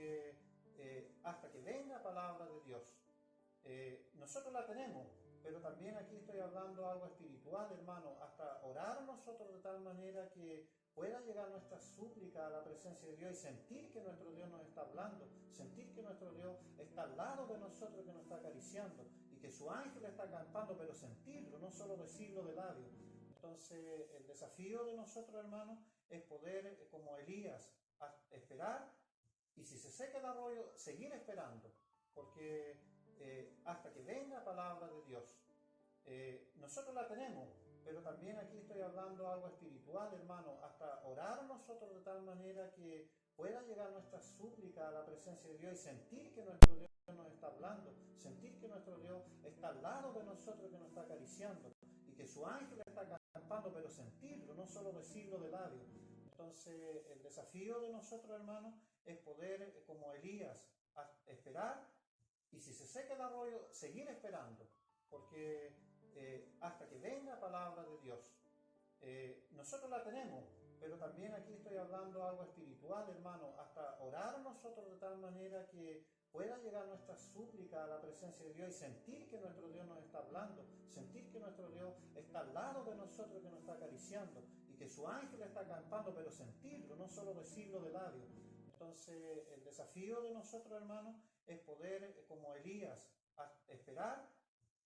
porque hasta que venga palabra de Dios, nosotros la tenemos, pero también aquí estoy hablando algo espiritual, hermano, hasta orar nosotros de tal manera que pueda llegar nuestra súplica a la presencia de Dios y sentir que nuestro Dios nos está hablando, sentir que nuestro Dios está al lado de nosotros, que nos está acariciando y que su ángel está acampando, pero sentirlo, no solo decirlo de labios. Entonces el desafío de nosotros, hermanos, es poder, como Elías, esperar, y si se seca el arroyo, seguir esperando, porque hasta que venga palabra de Dios, nosotros la tenemos, pero también aquí estoy hablando algo espiritual, hermano, hasta orar nosotros de tal manera que pueda llegar nuestra súplica a la presencia de Dios y sentir que nuestro Dios nos está hablando, sentir que nuestro Dios está al lado de nosotros, que nos está acariciando y que su ángel está acampando, pero sentirlo, no solo decirlo de labios. Entonces el desafío de nosotros, hermanos, es poder, como Elías, esperar, y si se seca el arroyo, seguir esperando, porque hasta que venga palabra de Dios, nosotros la tenemos, pero también aquí estoy hablando algo espiritual, hermano, hasta orar nosotros de tal manera que pueda llegar nuestra súplica a la presencia de Dios y sentir que nuestro Dios nos está hablando, sentir que nuestro Dios está al lado de nosotros, que nos está acariciando y que su ángel está acampando, pero sentirlo, no solo decirlo de labios. Entonces el desafío de nosotros, hermanos, es poder, como Elías, esperar,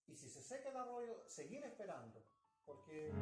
y si se seca el arroyo, seguir esperando, porque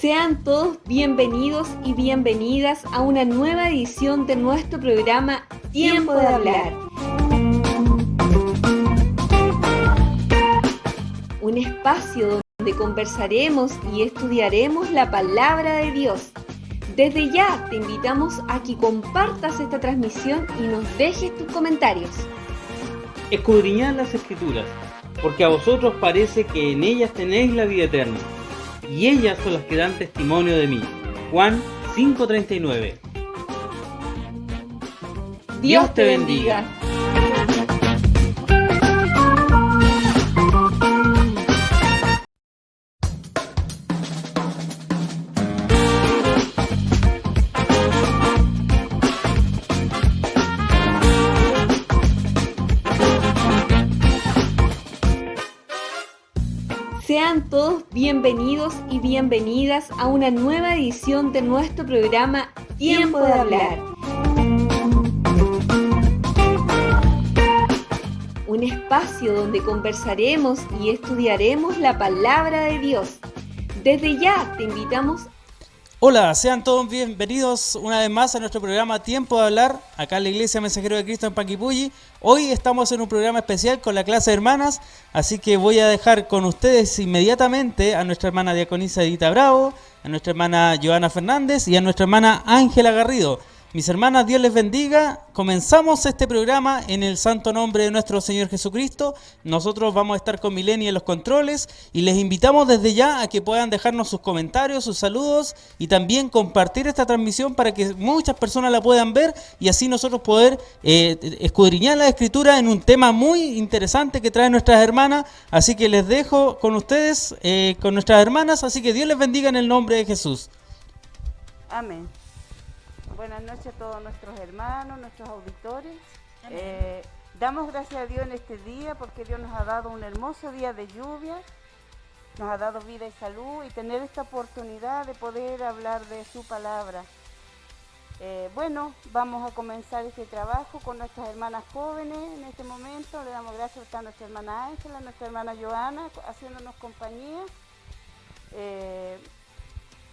Sean todos bienvenidos y bienvenidas a una nueva edición de nuestro programa Tiempo de Hablar. Un espacio donde conversaremos y estudiaremos la palabra de Dios. Desde ya te invitamos a que compartas esta transmisión y nos dejes tus comentarios. Escudriñad las Escrituras, porque a vosotros parece que en ellas tenéis la vida eterna, y ellas son las que dan testimonio de mí. Juan 5:39. Dios te bendiga. Sean todos bienvenidos y bienvenidas a una nueva edición de nuestro programa Tiempo de Hablar. Un espacio donde conversaremos y estudiaremos la palabra de Dios. Desde ya te invitamos. Hola, sean todos bienvenidos una vez más a nuestro programa Tiempo de Hablar, acá en la Iglesia Mensajero de Cristo en Panguipulli. Hoy estamos en un programa especial con la clase de hermanas, así que voy a dejar con ustedes inmediatamente a nuestra hermana diaconisa Edita Bravo, a nuestra hermana Joana Fernández y a nuestra hermana Ángela Garrido. Mis hermanas, Dios les bendiga. Comenzamos este programa en el santo nombre de nuestro Señor Jesucristo. Nosotros vamos a estar con Mileni en los controles y les invitamos desde ya a que puedan dejarnos sus comentarios, sus saludos y también compartir esta transmisión para que muchas personas la puedan ver y así nosotros poder escudriñar la Escritura en un tema muy interesante que traen nuestras hermanas. Así que les dejo con ustedes, con nuestras hermanas. Así que Dios les bendiga en el nombre de Jesús. Amén. Buenas noches a todos nuestros hermanos, nuestros auditores. Damos gracias a Dios en este día porque Dios nos ha dado un hermoso día de lluvia, nos ha dado vida y salud y tener esta oportunidad de poder hablar de su palabra. Bueno, vamos a comenzar este trabajo con nuestras hermanas jóvenes en este momento. Le damos gracias a nuestra hermana Ángela, a nuestra hermana Joana, haciéndonos compañía.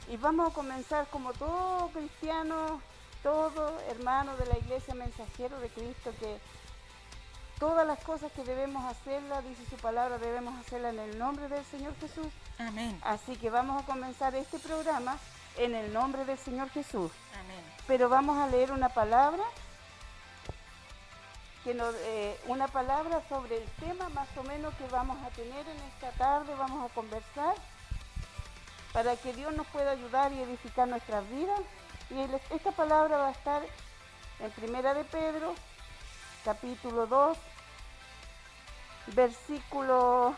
Y vamos a comenzar como todo cristiano, todo hermano de la Iglesia Mensajero de Cristo, que todas las cosas que debemos hacerlas, dice su palabra, debemos hacerlas en el nombre del Señor Jesús. Amén. Así que vamos a comenzar este programa en el nombre del Señor Jesús. Amén. Pero vamos a leer una palabra, una palabra sobre el tema más o menos que vamos a tener en esta tarde, vamos a conversar, para que Dios nos pueda ayudar y edificar nuestras vidas. Y esta palabra va a estar en Primera de Pedro, capítulo 2, versículo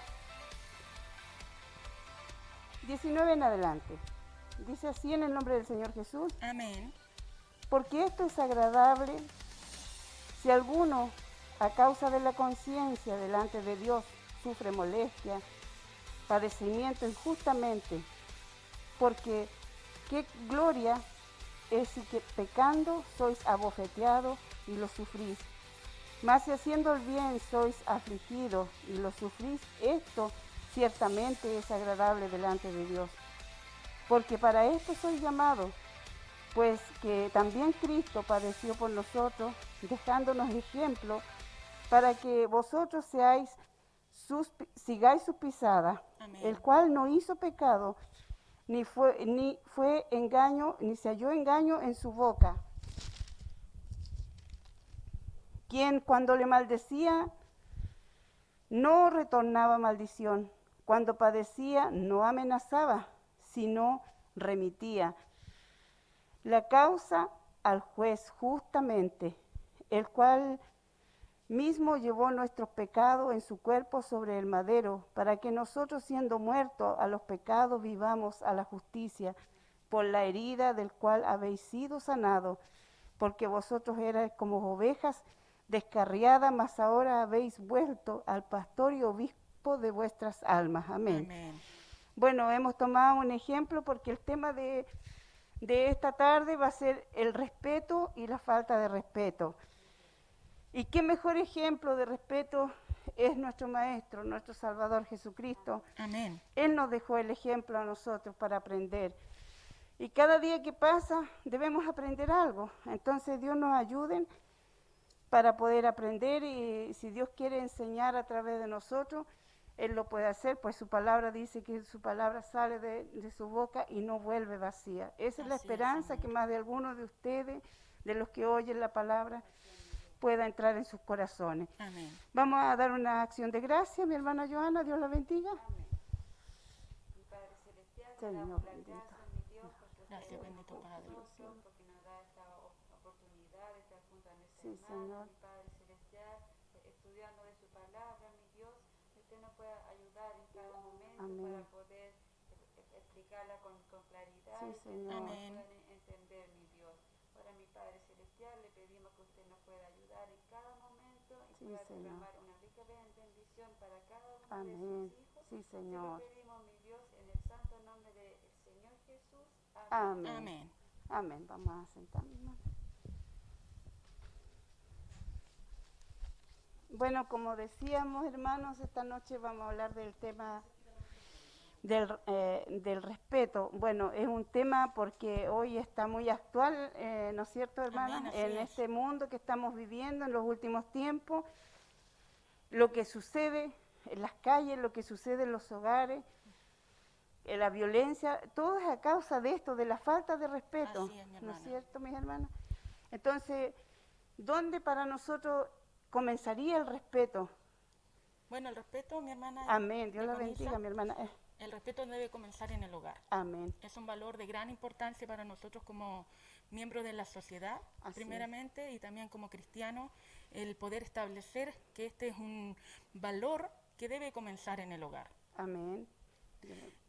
19 en adelante. Dice así en el nombre del Señor Jesús. Amén. Porque esto es agradable si alguno, a causa de la conciencia delante de Dios, sufre molestia, padecimiento injustamente. Porque qué gloria es si que pecando sois abofeteados y lo sufrís. Mas si haciendo el bien sois afligidos y lo sufrís, esto ciertamente es agradable delante de Dios. Porque para esto sois llamados, pues que también Cristo padeció por nosotros, dejándonos ejemplo, para que vosotros sigáis sus pisadas, el cual no hizo pecado, ni fue engaño, ni se halló engaño en su boca. Quien cuando le maldecía no retornaba maldición, cuando padecía no amenazaba, sino remitía la causa al juez justamente, el cual mismo llevó nuestros pecados en su cuerpo sobre el madero, para que nosotros, siendo muertos a los pecados, vivamos a la justicia, por la herida del cual habéis sido sanados, porque vosotros erais como ovejas descarriadas, mas ahora habéis vuelto al pastor y obispo de vuestras almas. Amén. Amén. Bueno, hemos tomado un ejemplo porque el tema de esta tarde va a ser el respeto y la falta de respeto. Y qué mejor ejemplo de respeto es nuestro Maestro, nuestro Salvador Jesucristo. Amén. Él nos dejó el ejemplo a nosotros para aprender. Y cada día que pasa debemos aprender algo. Entonces Dios nos ayude para poder aprender y si Dios quiere enseñar a través de nosotros, Él lo puede hacer, pues su palabra dice que su palabra sale de su boca y no vuelve vacía. Esa es la esperanza que más de algunos de ustedes, de los que oyen la palabra, pueda entrar en sus corazones. Amén. Vamos a dar una acción de gracia, mi hermana Joana, Dios la bendiga. Amén. Mi Padre Celestial, te Señor damos las bendito. gracias, mi Dios, porque Gracias, usted bendito es con Padre. nosotros, porque nos da esta oportunidad de estar junto a nuestra Sí, hermana, Señor. mi Padre Celestial, estudiando de su palabra, mi Dios, que usted nos pueda ayudar en cada momento Amén. para poder explicarla con claridad Sí, y que Señor. todos Amén. puedan entender, mi Dios. Ahora, mi Padre Celestial, le pedimos que usted nos pueda ayudar en cada momento y Sí, pueda Señor. derramar una rica bendición para cada uno Amén. de sus hijos. Sí, Te lo Señor. pedimos, mi Dios, en el santo nombre del Señor Jesús. Amén. Amén. Amén. Vamos a sentarnos. Bueno, como decíamos, hermanos, esta noche vamos a hablar del tema del respeto. Bueno, es un tema porque hoy está muy actual, ¿no es cierto, hermanas? Amén, así En es. este mundo que estamos viviendo en los últimos tiempos, lo que sucede en las calles, lo que sucede en los hogares, la violencia, todo es a causa de esto, de la falta de respeto. Así es, mi ¿No hermana. es cierto, mis hermanas? Entonces, ¿dónde para nosotros comenzaría el respeto? Bueno, el respeto, mi hermana. Amén. Dios la Diaconisa, bendiga, mi hermana. El respeto debe comenzar en el hogar. Amén. Es un valor de gran importancia para nosotros como miembros de la sociedad, Así primeramente, y también como cristianos, el poder establecer que este es un valor que debe comenzar en el hogar. Amén.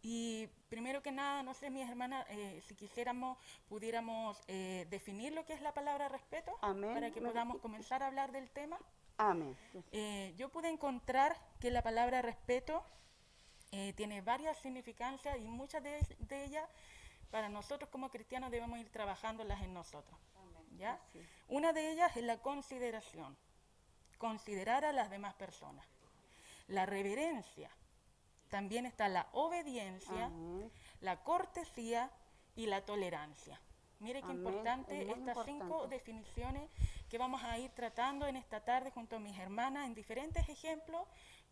Y primero que nada, no sé, mis hermanas, si quisiéramos, pudiéramos definir lo que es la palabra respeto, Amén. para que podamos comenzar a hablar del tema. Amén. Yo pude encontrar que la palabra respeto tiene varias significancias y muchas de ellas para nosotros como cristianos debemos ir trabajándolas en nosotros. ¿Ya? Una de ellas es la consideración, considerar a las demás personas. La reverencia, también está la obediencia, Amén. la cortesía y la tolerancia. Mire qué Amén, importante es muy estas 5 importante. definiciones que vamos a ir tratando en esta tarde junto a mis hermanas en diferentes ejemplos,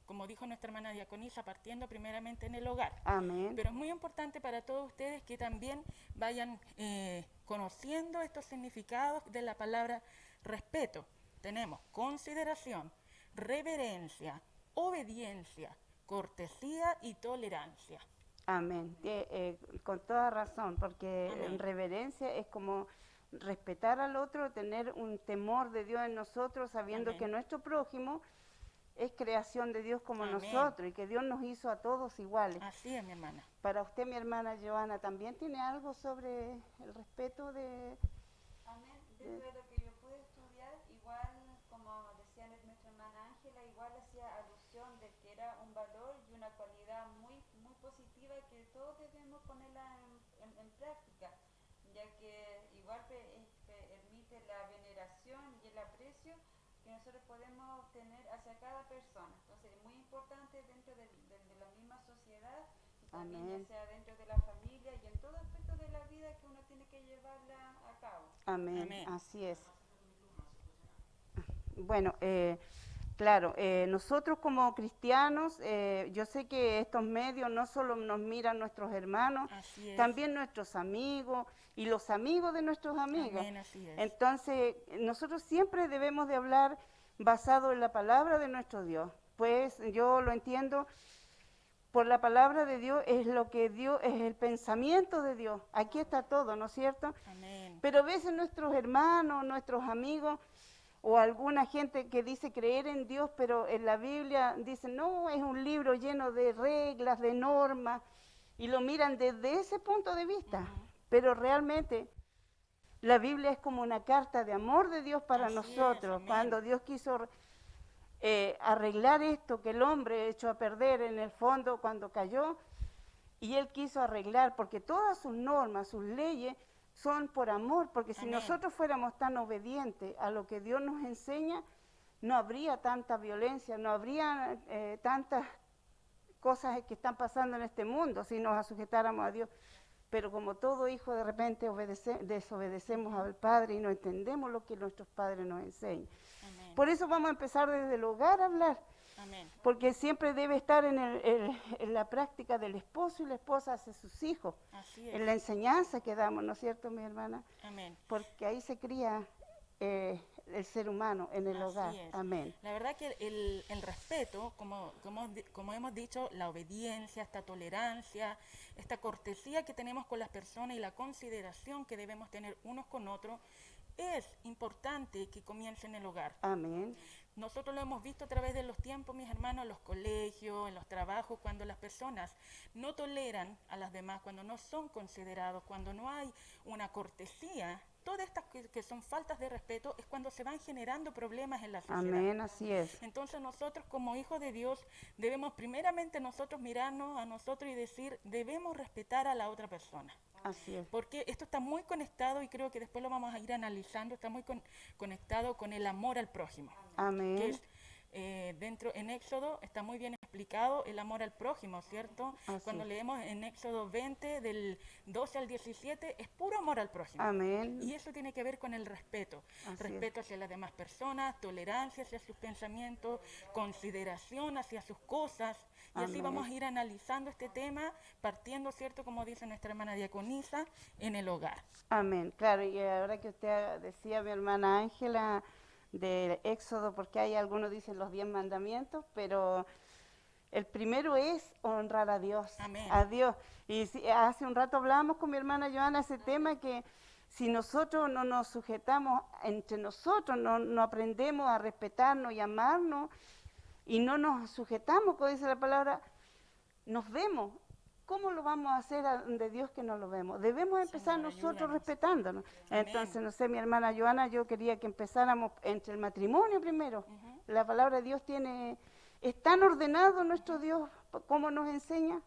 como dijo nuestra hermana Diaconisa, partiendo primeramente en el hogar. Amén. Pero es muy importante para todos ustedes que también vayan conociendo estos significados de la palabra respeto. Tenemos consideración, reverencia, obediencia, cortesía y tolerancia. Amén. Con toda razón, porque Amén. reverencia es como respetar al otro, tener un temor de Dios en nosotros, sabiendo Amén. que nuestro prójimo es creación de Dios como Amén. nosotros y que Dios nos hizo a todos iguales. Así es, mi hermana. Para usted, mi hermana Joana, ¿también tiene algo sobre el respeto de...? Amén. Dentro de lo que yo pude estudiar, igual, como decía nuestra hermana Ángela, igual hacía alusión de que era un valor y una cualidad muy, muy positiva que todos debemos ponerla en práctica, ya que igual permite la veneración y el aprecio que nosotros podemos tener hacia cada persona. Entonces, es muy importante dentro de la misma sociedad, y también Amén. ya sea dentro de la familia y en todo aspecto de la vida que uno tiene que llevarla a cabo. Amén. Amén. Así es. Bueno, claro, nosotros como cristianos, yo sé que estos medios no solo nos miran nuestros hermanos, Así es. también nuestros amigos y los amigos de nuestros amigos. Amén, así es. Entonces, nosotros siempre debemos de hablar basado en la palabra de nuestro Dios. Pues yo lo entiendo, por la palabra de Dios es lo que Dios, es el pensamiento de Dios. Aquí está todo, ¿no es cierto? Amén. Pero a veces nuestros hermanos, nuestros amigos o alguna gente que dice creer en Dios, pero en la Biblia dice, no, es un libro lleno de reglas, de normas, y lo miran desde ese punto de vista. Pero realmente la Biblia es como una carta de amor de Dios para Así es, nosotros. amén. Cuando Dios quiso arreglar esto que el hombre echó a perder en el fondo cuando cayó, y Él quiso arreglar, porque todas sus normas, sus leyes, son por amor, porque si Amén. nosotros fuéramos tan obedientes a lo que Dios nos enseña, no habría tanta violencia, no habría tantas cosas que están pasando en este mundo si nos sujetáramos a Dios. Pero como todo hijo de repente desobedecemos al Padre y no entendemos lo que nuestros padres nos enseñan. Amén. Por eso vamos a empezar desde el hogar a hablar, Amén. porque siempre debe estar en la práctica del esposo y la esposa hacia sus hijos, Así es. en la enseñanza que damos, ¿no es cierto, mi hermana? Amén. Porque ahí se cría el ser humano en el Así hogar. es. Amén. La verdad que el respeto, como hemos dicho, la obediencia, esta tolerancia, esta cortesía que tenemos con las personas y la consideración que debemos tener unos con otros, es importante que comience en el hogar. Amén. Nosotros lo hemos visto a través de los tiempos, mis hermanos, en los colegios, en los trabajos, cuando las personas no toleran a las demás, cuando no son considerados, cuando no hay una cortesía, todas estas que son faltas de respeto, es cuando se van generando problemas en la sociedad. Amén, así es. Entonces nosotros como hijos de Dios debemos primeramente nosotros mirarnos a nosotros y decir, debemos respetar a la otra persona. Así es. Porque esto está muy conectado y creo que después lo vamos a ir analizando, está muy conectado con el amor al prójimo. Que Amén. es, dentro en Éxodo está muy bien explicado el amor al prójimo, ¿cierto? Así Cuando es. leemos en Éxodo 20, del 12 al 17, es puro amor al prójimo. Amén. Y eso tiene que ver con el respeto. Así es. Respeto hacia las demás personas, tolerancia hacia sus pensamientos, consideración hacia sus cosas. Y así Amén. vamos a ir analizando este tema, partiendo, ¿cierto? Como dice nuestra hermana diaconisa, en el hogar. Amén, claro, y ahora que usted decía, mi hermana Ángela, del Éxodo, porque hay algunos dicen los 10 mandamientos, pero el primero es honrar a Dios, Amén. a Dios. Y hace un rato hablábamos con mi hermana Joana ese tema que si nosotros no nos sujetamos entre nosotros, no aprendemos a respetarnos y amarnos, y no nos sujetamos, como dice la palabra, nos vemos. ¿Cómo lo vamos a hacer de Dios que no lo vemos? Debemos empezar Señor, nosotros ayúdanos. respetándonos. Amén. Entonces, no sé, mi hermana Joana, yo quería que empezáramos entre el matrimonio primero. Ujú. La palabra de Dios es tan ordenado nuestro Dios, como nos enseña.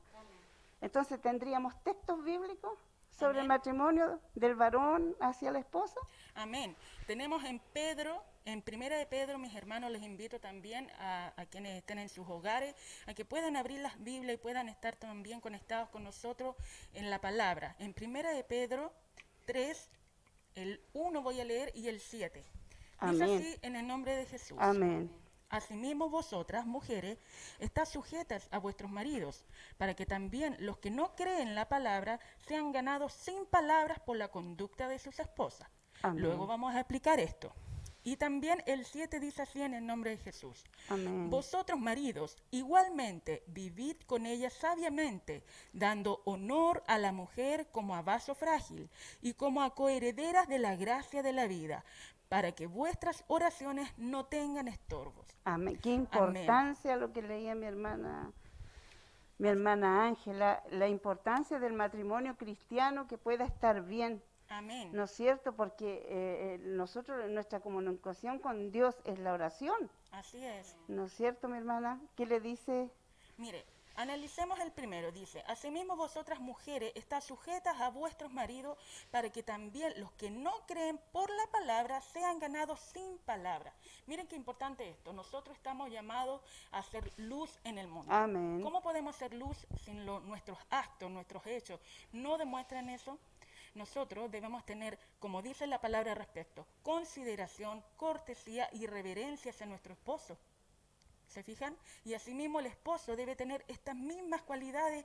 Entonces, tendríamos textos bíblicos sobre el Amén. matrimonio del varón hacia la esposa. Amén. Tenemos en Pedro, en Primera de Pedro, mis hermanos, les invito también a quienes estén en sus hogares, a que puedan abrir las Biblias y puedan estar también conectados con nosotros en la palabra. En Primera de Pedro 3, el 1 voy a leer y el 7. Dice Amén. así en el nombre de Jesús. Amén. Asimismo vosotras, mujeres, estad sujetas a vuestros maridos, para que también los que no creen la palabra sean ganados sin palabras por la conducta de sus esposas. Amén. Luego vamos a explicar esto. Y también el 7 dice así en el nombre de Jesús. Amén. Vosotros, maridos, igualmente vivid con ella sabiamente, dando honor a la mujer como a vaso frágil y como a coherederas de la gracia de la vida, para que vuestras oraciones no tengan estorbos. Amén. Qué importancia lo que leía mi hermana Ángela, la importancia del matrimonio cristiano que pueda estar bien, Amén. ¿no es cierto? Porque nosotros, nuestra comunicación con Dios es la oración, Así es. ¿no es cierto, mi hermana? ¿Qué le dice? Mire, analicemos el primero. Dice, asimismo vosotras mujeres estad sujetas a vuestros maridos, para que también los que no creen por la palabra sean ganados sin palabra. Miren qué importante esto. Nosotros estamos llamados a hacer luz en el mundo. Amén. ¿Cómo podemos hacer luz si nuestros actos, nuestros hechos no demuestran eso? Nosotros debemos tener, como dice la palabra al respecto, consideración, cortesía y reverencia hacia nuestro esposo. ¿Se fijan? Y asimismo el esposo debe tener estas mismas cualidades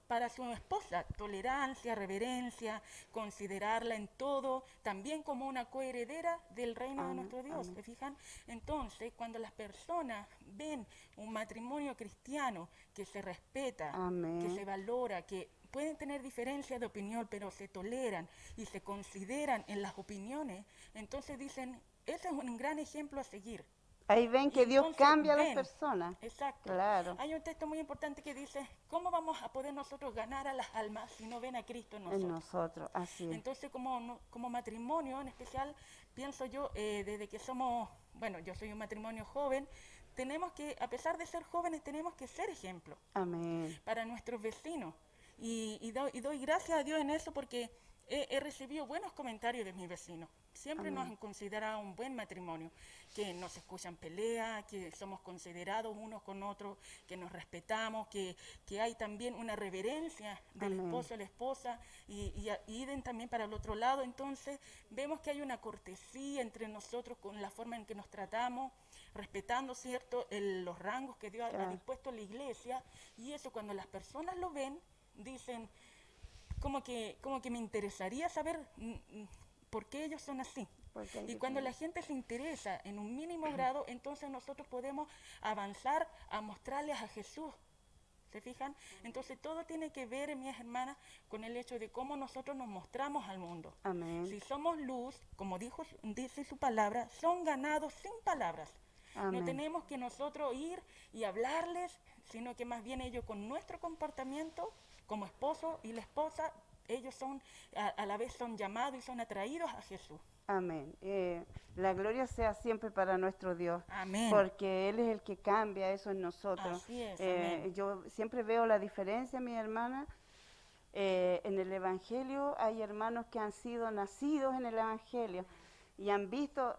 para su esposa: tolerancia, reverencia, considerarla en todo, también como una coheredera del reino de Amén, nuestro Dios. amén. ¿Se fijan? Entonces, cuando las personas ven un matrimonio cristiano que se respeta, Amén. que se valora, que pueden tener diferencias de opinión, pero se toleran y se consideran en las opiniones, entonces dicen, ese es un gran ejemplo a seguir. Ahí ven que Y Dios entonces cambia a las ven, personas. Exacto. Claro. Hay un texto muy importante que dice, ¿cómo vamos a poder nosotros ganar a las almas si no ven a Cristo en nosotros? En nosotros, así es. Entonces, como matrimonio en especial, pienso yo, desde que somos, bueno, yo soy un matrimonio joven, tenemos que, a pesar de ser jóvenes, tenemos que ser ejemplo Amén. para nuestros vecinos. Y doy gracias a Dios en eso, porque he recibido buenos comentarios de mis vecinos. Siempre Amén. nos han considerado un buen matrimonio, que nos escuchan peleas, que somos considerados unos con otros, que nos respetamos, que hay también una reverencia del Amén. esposo a la esposa, y den también para el otro lado. Entonces vemos que hay una cortesía entre nosotros con la forma en que nos tratamos, respetando, ¿cierto?, los rangos que Dios ha Claro. dispuesto a la iglesia, y eso cuando las personas lo ven, dicen, como que me interesaría saber por qué ellos son así. Porque hay Y cuando la diferencia. gente se interesa en un mínimo grado, entonces nosotros podemos avanzar a mostrarles a Jesús. ¿Se fijan? Entonces todo tiene que ver, mis hermanas, con el hecho de cómo nosotros nos mostramos al mundo. Amén. Si somos luz, como dice su palabra, son ganados sin palabras. Amén. No tenemos que nosotros ir y hablarles, sino que más bien ellos con nuestro comportamiento, como esposo y la esposa, ellos son a la vez son llamados y son atraídos a Jesús. Amén. La gloria sea siempre para nuestro Dios. Amén. Porque Él es el que cambia eso en nosotros. Así es, amén. Yo siempre veo la diferencia, mi hermana. En el Evangelio hay hermanos que han sido nacidos en el Evangelio. y han visto,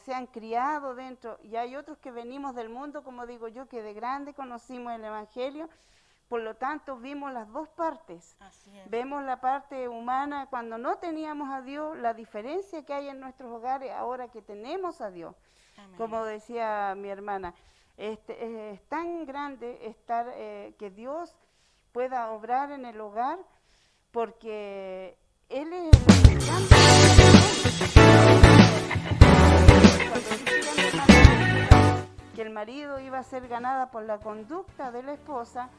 se han criado dentro, y hay otros que venimos del mundo, como digo yo, que de grande conocimos el Evangelio, por lo tanto vimos las dos partes. Así es. Vemos la parte humana cuando no teníamos a Dios, la diferencia que hay en nuestros hogares ahora que tenemos a Dios. Amén. Como decía mi hermana, es tan grande estar que Dios pueda obrar en el hogar, porque Él es el que cambia. Cuando decía mi hermana que el marido iba a ser ganada por la conducta de la esposa,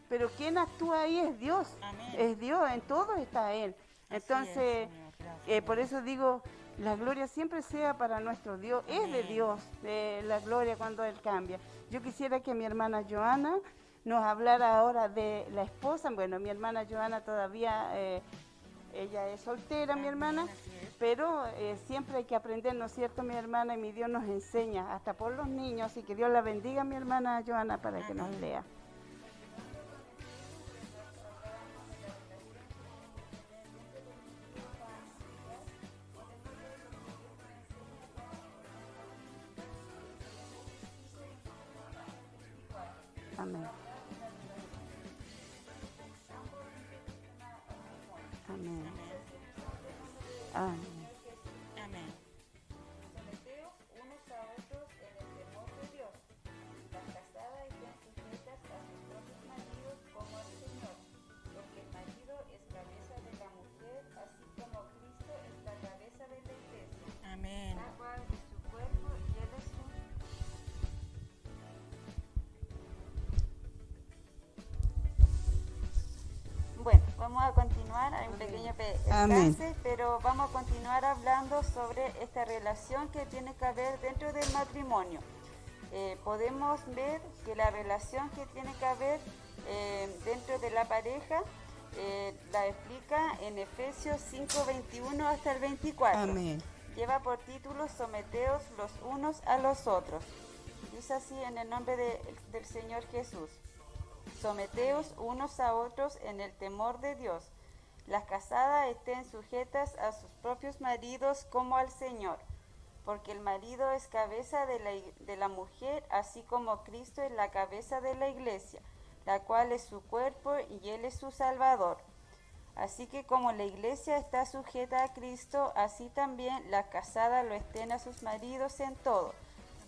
pero quien actúa ahí es Dios. Amén. Es Dios, en todo está Él. Así Entonces, es, Señor. Gracias. por eso digo, la gloria siempre sea para nuestro Dios. Es de Amén. Dios la gloria cuando Él cambia. Yo quisiera que mi hermana Joana nos hablara ahora de la esposa. Bueno, mi hermana Joana todavía, ella es soltera, mi hermana, Así es. pero siempre hay que aprender, ¿no es cierto, mi hermana? Y mi Dios nos enseña, hasta por los niños. Así que Dios la bendiga, mi hermana Joana, para que nos lea. Amén. Amén. Amén. Amén. Someteos unos a otros en el temor de Dios. Las casadas estén sujetas a sus propios maridos como al Señor, porque el marido es cabeza de la mujer, así como Cristo es la cabeza de la iglesia, Amén. la cual es su cuerpo y él es su... Bueno, vamos a continuar, hay un pequeño percance, pero vamos a continuar hablando sobre esta relación que tiene que haber dentro del matrimonio. Podemos ver que la relación que tiene que haber dentro de la pareja la explica en Efesios 5:21 hasta el 24. Amén. Lleva por título Someteos los unos a los otros. Dice así en el nombre del Señor Jesús. Someteos unos a otros en el temor de Dios. Las casadas estén sujetas a sus propios maridos como al Señor, porque el marido es cabeza de la mujer, así como Cristo es la cabeza de la iglesia, la cual es su cuerpo y Él es su Salvador. Así que como la iglesia está sujeta a Cristo, así también las casadas lo estén a sus maridos en todo.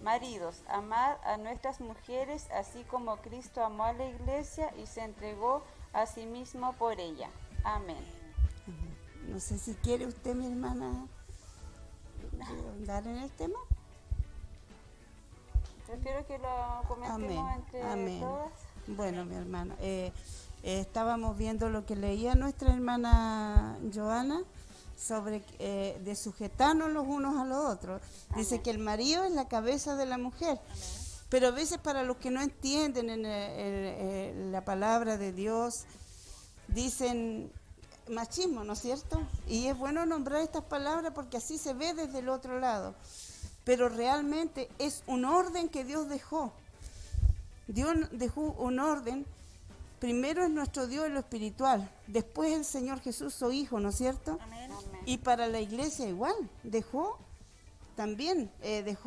Maridos, amad a nuestras mujeres, así como Cristo amó a la iglesia y se entregó a sí mismo por ella. Amén. No sé si quiere usted, mi hermana, andar en el tema. Prefiero que lo comentemos entre todas. Bueno, mi hermana, estábamos viendo lo que leía nuestra hermana Joana sobre de sujetarnos los unos a los otros. Dice que el marido es la cabeza de la mujer. Pero a veces para los que no entienden en la palabra de Dios, dicen machismo, ¿no es cierto? Y es bueno nombrar estas palabras porque así se ve desde el otro lado. Pero realmente es un orden que Dios dejó. Dios dejó un orden. Primero es nuestro Dios en lo espiritual, después el Señor Jesús, su Hijo, ¿no es cierto? Amén. Y para la iglesia igual, dejó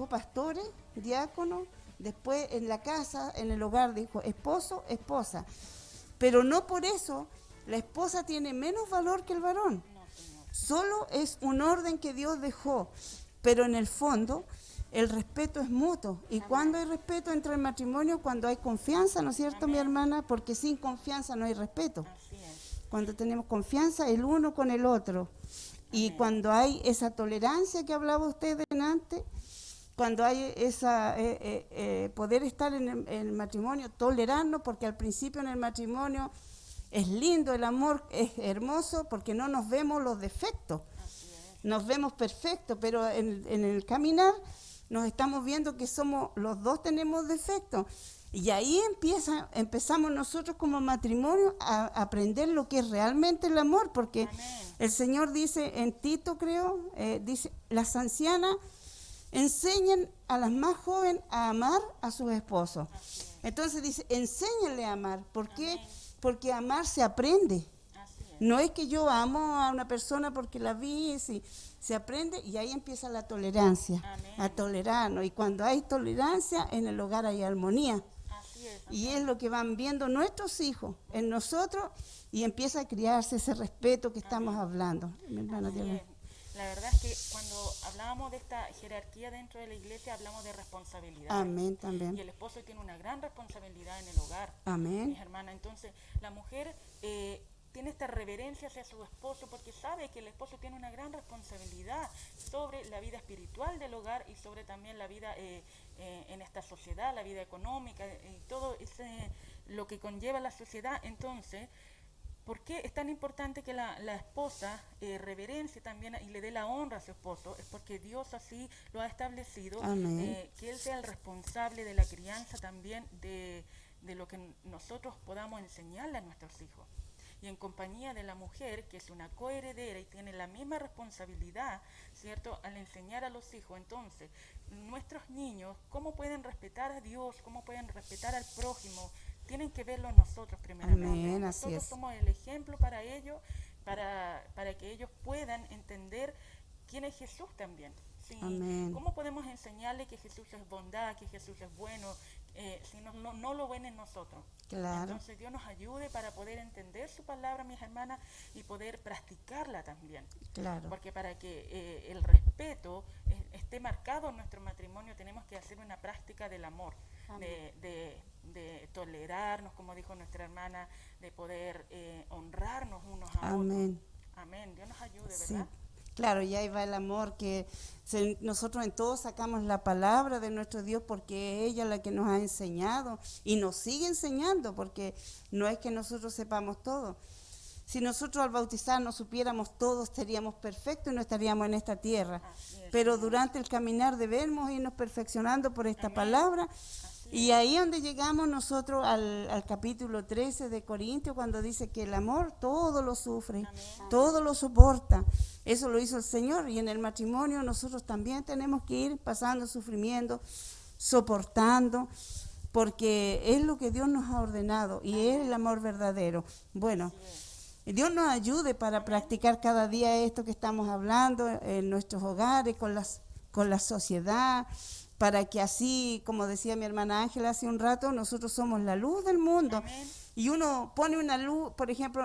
pastores, diáconos, después en la casa, en el hogar, dijo esposo, esposa. Pero no por eso la esposa tiene menos valor que el varón. Solo es un orden que Dios dejó, pero en el fondo el respeto es mutuo. ¿Y cuando hay respeto entre el matrimonio? Cuando hay confianza, ¿no es cierto, mi hermana? Porque sin confianza no hay respeto. Así es. Cuando tenemos confianza el uno con el otro. Y cuando hay esa tolerancia que hablaba usted delante, cuando hay esa poder estar en el matrimonio, tolerarnos, porque al principio en el matrimonio es lindo, el amor es hermoso, porque no nos vemos los defectos. Nos vemos perfectos, pero en el caminar nos estamos viendo que los dos tenemos defectos. Y ahí empezamos nosotros como matrimonio a aprender lo que es realmente el amor, porque el Señor dice en Tito, creo, dice, las ancianas enseñen a las más jóvenes a amar a sus esposos. Entonces dice, enséñenle a amar. ¿Por qué? Porque amar se aprende. No es que yo amo a una persona porque la vi, si se aprende y ahí empieza la tolerancia, Amén. a tolerarnos. Y cuando hay tolerancia, en el hogar hay armonía. Así es. Y es lo que van viendo nuestros hijos en nosotros y empieza a criarse ese respeto que estamos hablando. Mi hermana, Así Dios le- es. La verdad es que cuando hablábamos de esta jerarquía dentro de la iglesia, hablamos de responsabilidad. Amén Y también. el esposo tiene una gran responsabilidad en el hogar, Amén. mis hermanas. Entonces, la mujer tiene esta reverencia hacia su esposo porque sabe que el esposo tiene una gran responsabilidad sobre la vida espiritual del hogar y sobre también la vida en esta sociedad, la vida económica y todo lo que conlleva la sociedad. Entonces, ¿por qué es tan importante que la esposa reverencie también y le dé la honra a su esposo? Es porque Dios así lo ha establecido, Amén. que Él sea el responsable de la crianza también de lo que nosotros podamos enseñarle a nuestros hijos. Y en compañía de la mujer, que es una coheredera y tiene la misma responsabilidad, ¿cierto?, al enseñar a los hijos. Entonces, nuestros niños, ¿cómo pueden respetar a Dios? ¿Cómo pueden respetar al prójimo? Tienen que verlo nosotros primeramente. Amén, así Nosotros es. somos el ejemplo para ellos, para que ellos puedan entender quién es Jesús también. ¿Sí? Amén. ¿Cómo podemos enseñarle que Jesús es bondad, que Jesús es bueno, si no lo ven en nosotros? Claro. Entonces Dios nos ayude para poder entender su palabra, mis hermanas, y poder practicarla también. Claro. Porque para que el respeto esté marcado en nuestro matrimonio, tenemos que hacer una práctica del amor, de tolerarnos, como dijo nuestra hermana, de poder honrarnos unos a Amén. otros. Amén. Dios nos ayude, Sí. ¿verdad? Claro, y ahí va el amor que nosotros en todos sacamos la palabra de nuestro Dios porque es ella la que nos ha enseñado y nos sigue enseñando porque no es que nosotros sepamos todo. Si nosotros al bautizarnos supiéramos todo, seríamos perfectos y no estaríamos en esta tierra. Así es. Pero durante el caminar debemos irnos perfeccionando por esta Amén. palabra. Así Y ahí donde llegamos nosotros al capítulo 13 de Corintios, cuando dice que el amor todo lo sufre, Amén. todo lo soporta. Eso lo hizo el Señor. Y en el matrimonio nosotros también tenemos que ir pasando sufrimiento, soportando, porque es lo que Dios nos ha ordenado y es el amor verdadero. Bueno, Dios nos ayude para practicar cada día esto que estamos hablando en nuestros hogares, con la sociedad, para que así, como decía mi hermana Ángela hace un rato, nosotros somos la luz del mundo. Amén. Y uno pone una luz, por ejemplo,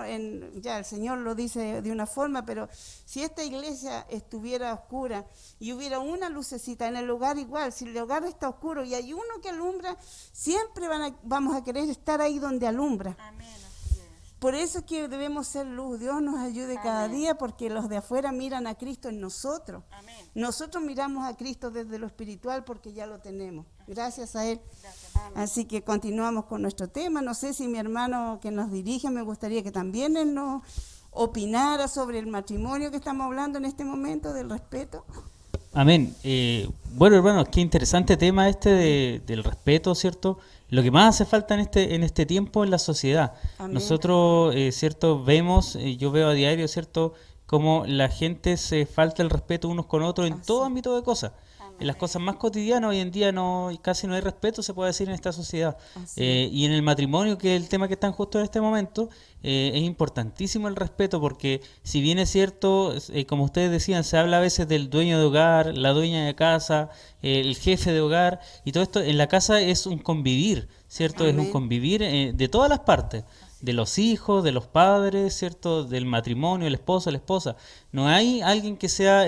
ya el Señor lo dice de una forma, pero si esta iglesia estuviera oscura y hubiera una lucecita en el hogar igual, si el hogar está oscuro y hay uno que alumbra, siempre vamos a querer estar ahí donde alumbra. Amén. Así es. Por eso es que debemos ser luz. Dios nos ayude cada Amén. día porque los de afuera miran a Cristo en nosotros. Amén. Nosotros miramos a Cristo desde lo espiritual porque ya lo tenemos. Gracias a Él. Gracias. Así que continuamos con nuestro tema. No sé si mi hermano que nos dirige, me gustaría que también él nos opinara sobre el matrimonio que estamos hablando en este momento, del respeto. Amén. Bueno, hermanos, qué interesante tema este del respeto, ¿cierto? Lo que más hace falta en este tiempo en la sociedad. Amén. Nosotros, ¿cierto? Vemos, yo veo a diario, ¿cierto? Cómo la gente se falta el respeto unos con otros en Así. todo ámbito de cosas. En las cosas más cotidianas hoy en día casi no hay respeto, se puede decir, en esta sociedad. Así Y en el matrimonio, que es el tema que están justo en este momento, es importantísimo el respeto porque si bien es cierto, como ustedes decían, se habla a veces del dueño de hogar, la dueña de casa, el jefe de hogar, y todo esto en la casa es un convivir, ¿cierto? Es un Amén. convivir de todas las partes. De los hijos, de los padres, ¿cierto? Del matrimonio, el esposo, la esposa. No hay alguien que sea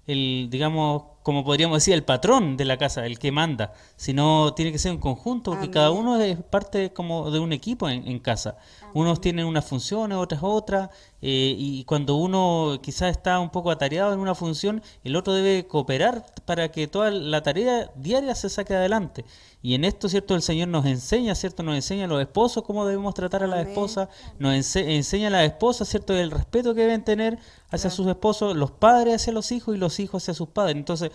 digamos, como podríamos decir, el patrón de la casa, el que manda, sino tiene que ser un conjunto, porque Amén. cada uno es parte como de un equipo en casa. Unos tienen unas funciones, otras, y cuando uno quizás está un poco atareado en una función, el otro debe cooperar para que toda la tarea diaria se saque adelante. Y en esto, ¿cierto? El Señor nos enseña, ¿cierto? Nos enseña a los esposos cómo debemos tratar a las Amén. esposas, nos enseña a las esposas, ¿cierto? El respeto que deben tener hacia sus esposos, los padres hacia los hijos y los hijos hacia sus padres. Entonces,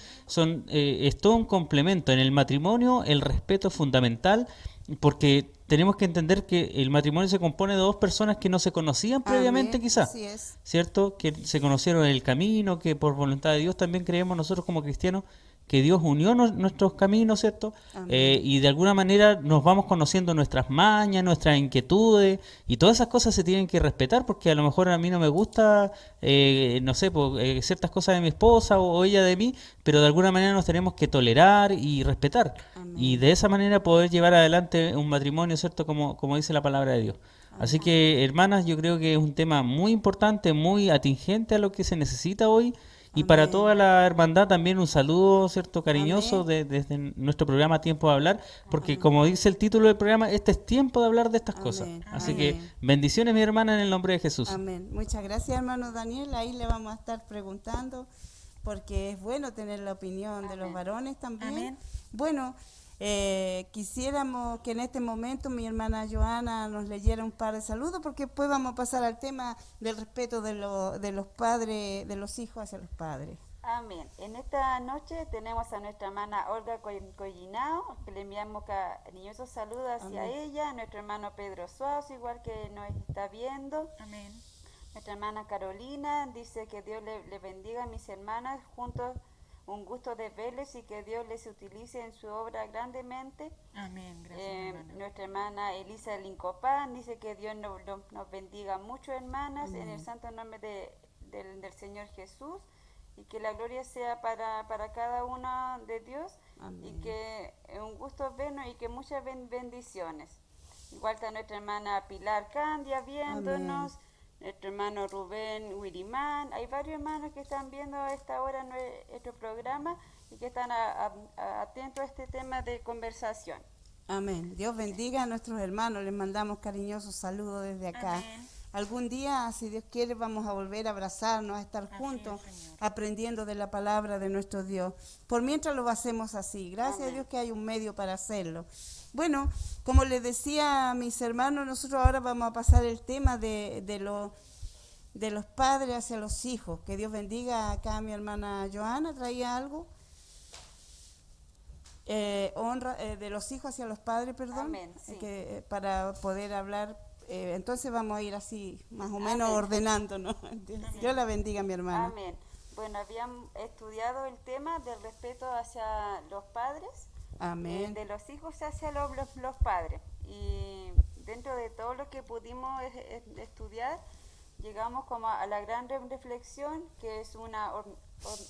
es todo un complemento. En el matrimonio, el respeto es fundamental porque tenemos que entender que el matrimonio se compone de dos personas que no se conocían previamente, Amén. quizás. Así es. ¿Cierto? Que se conocieron en el camino, que por voluntad de Dios también creemos nosotros como cristianos que Dios unió nuestros caminos, ¿cierto? Amén. Y de alguna manera nos vamos conociendo nuestras mañas, nuestras inquietudes, y todas esas cosas se tienen que respetar, porque a lo mejor a mí no me gusta, no sé, ciertas cosas de mi esposa o ella de mí, pero de alguna manera nos tenemos que tolerar y respetar. Amén. Y de esa manera poder llevar adelante un matrimonio, ¿cierto? Como dice la palabra de Dios. Así que, hermanas, yo creo que es un tema muy importante, muy atingente a lo que se necesita hoy. Y para Amén. toda la hermandad también un saludo, ¿cierto? Cariñoso Amén. desde nuestro programa Tiempo de Hablar, porque como dice el título del programa, este es tiempo de hablar de estas cosas. Amén. Así Amén. que bendiciones, mi hermana, en el nombre de Jesús. Amén. Muchas gracias, hermano Daniel. Ahí le vamos a estar preguntando, porque es bueno tener la opinión de los varones también. Amén. Bueno, quisiéramos que en este momento mi hermana Joana nos leyera un par de saludos, porque después vamos a pasar al tema del respeto de los padres, de los hijos hacia los padres. Amén. En esta noche tenemos a nuestra hermana Olga Collinao, que le enviamos cariñosos saludos hacia Amén. ella, a nuestro hermano Pedro Suárez, igual que nos está viendo. Amén. Nuestra hermana Carolina dice que Dios le bendiga a mis hermanas, juntos un gusto de verles y que Dios les utilice en su obra grandemente. Amén. Gracias, hermana. Nuestra hermana Elisa Lincopán dice que Dios nos bendiga mucho, hermanas, en el santo nombre del Señor Jesús, y que la gloria sea para cada uno de Dios. Amén. Y que es un gusto vernos y que muchas bendiciones. Igual está nuestra hermana Pilar Candia viéndonos. Amén. Nuestro hermano Rubén Wirimán, hay varios hermanos que están viendo a esta hora nuestro programa y que están atentos a este tema de conversación. Amén. Dios bendiga a nuestros hermanos. Les mandamos cariñosos saludos desde acá. Amén. Algún día, si Dios quiere, vamos a volver a abrazarnos, a estar Así juntos, es, Señor. aprendiendo de la palabra de nuestro Dios. Por mientras lo hacemos así. Gracias Amén. a Dios que hay un medio para hacerlo. Bueno, como les decía a mis hermanos, nosotros ahora vamos a pasar el tema de los padres hacia los hijos. Que Dios bendiga acá a mi hermana Joana. ¿Traía algo? Honra de los hijos hacia los padres, perdón. Amén, sí. Para poder hablar. Entonces vamos a ir así, más o menos Amén. ordenándonos. Dios la bendiga, mi hermana. Amén. Bueno, habíamos estudiado el tema del respeto hacia los padres, Amén. de los hijos hacia los padres. Y dentro de todo lo que pudimos estudiar, llegamos como a la gran reflexión, que es una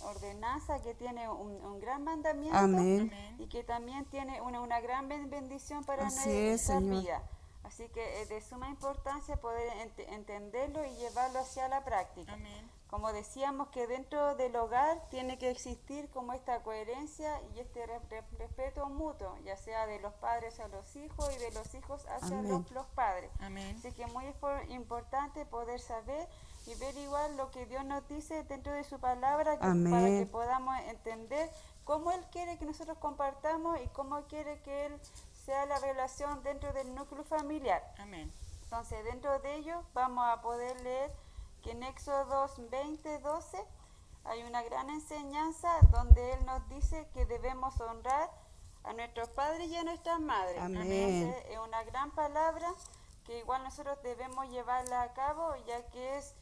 ordenanza que tiene un gran mandamiento. Amén. Amén. Y que también tiene una gran bendición para Así es, nuestra Señor. vida. Así que es de suma importancia poder entenderlo y llevarlo hacia la práctica. Amén. Como decíamos, que dentro del hogar tiene que existir como esta coherencia y este respeto mutuo, ya sea de los padres a los hijos y de los hijos hacia Amén. los padres. Amén. Así que es muy importante poder saber y ver igual lo que Dios nos dice dentro de su palabra, Amén. para que podamos entender cómo Él quiere que nosotros compartamos y cómo quiere que Él sea la relación dentro del núcleo familiar. Amén. Entonces, dentro de ello vamos a poder leer que en Éxodo 20:12 hay una gran enseñanza donde Él nos dice que debemos honrar a nuestros padres y a nuestras madres. Amén. Entonces, es una gran palabra que igual nosotros debemos llevarla a cabo, ya que es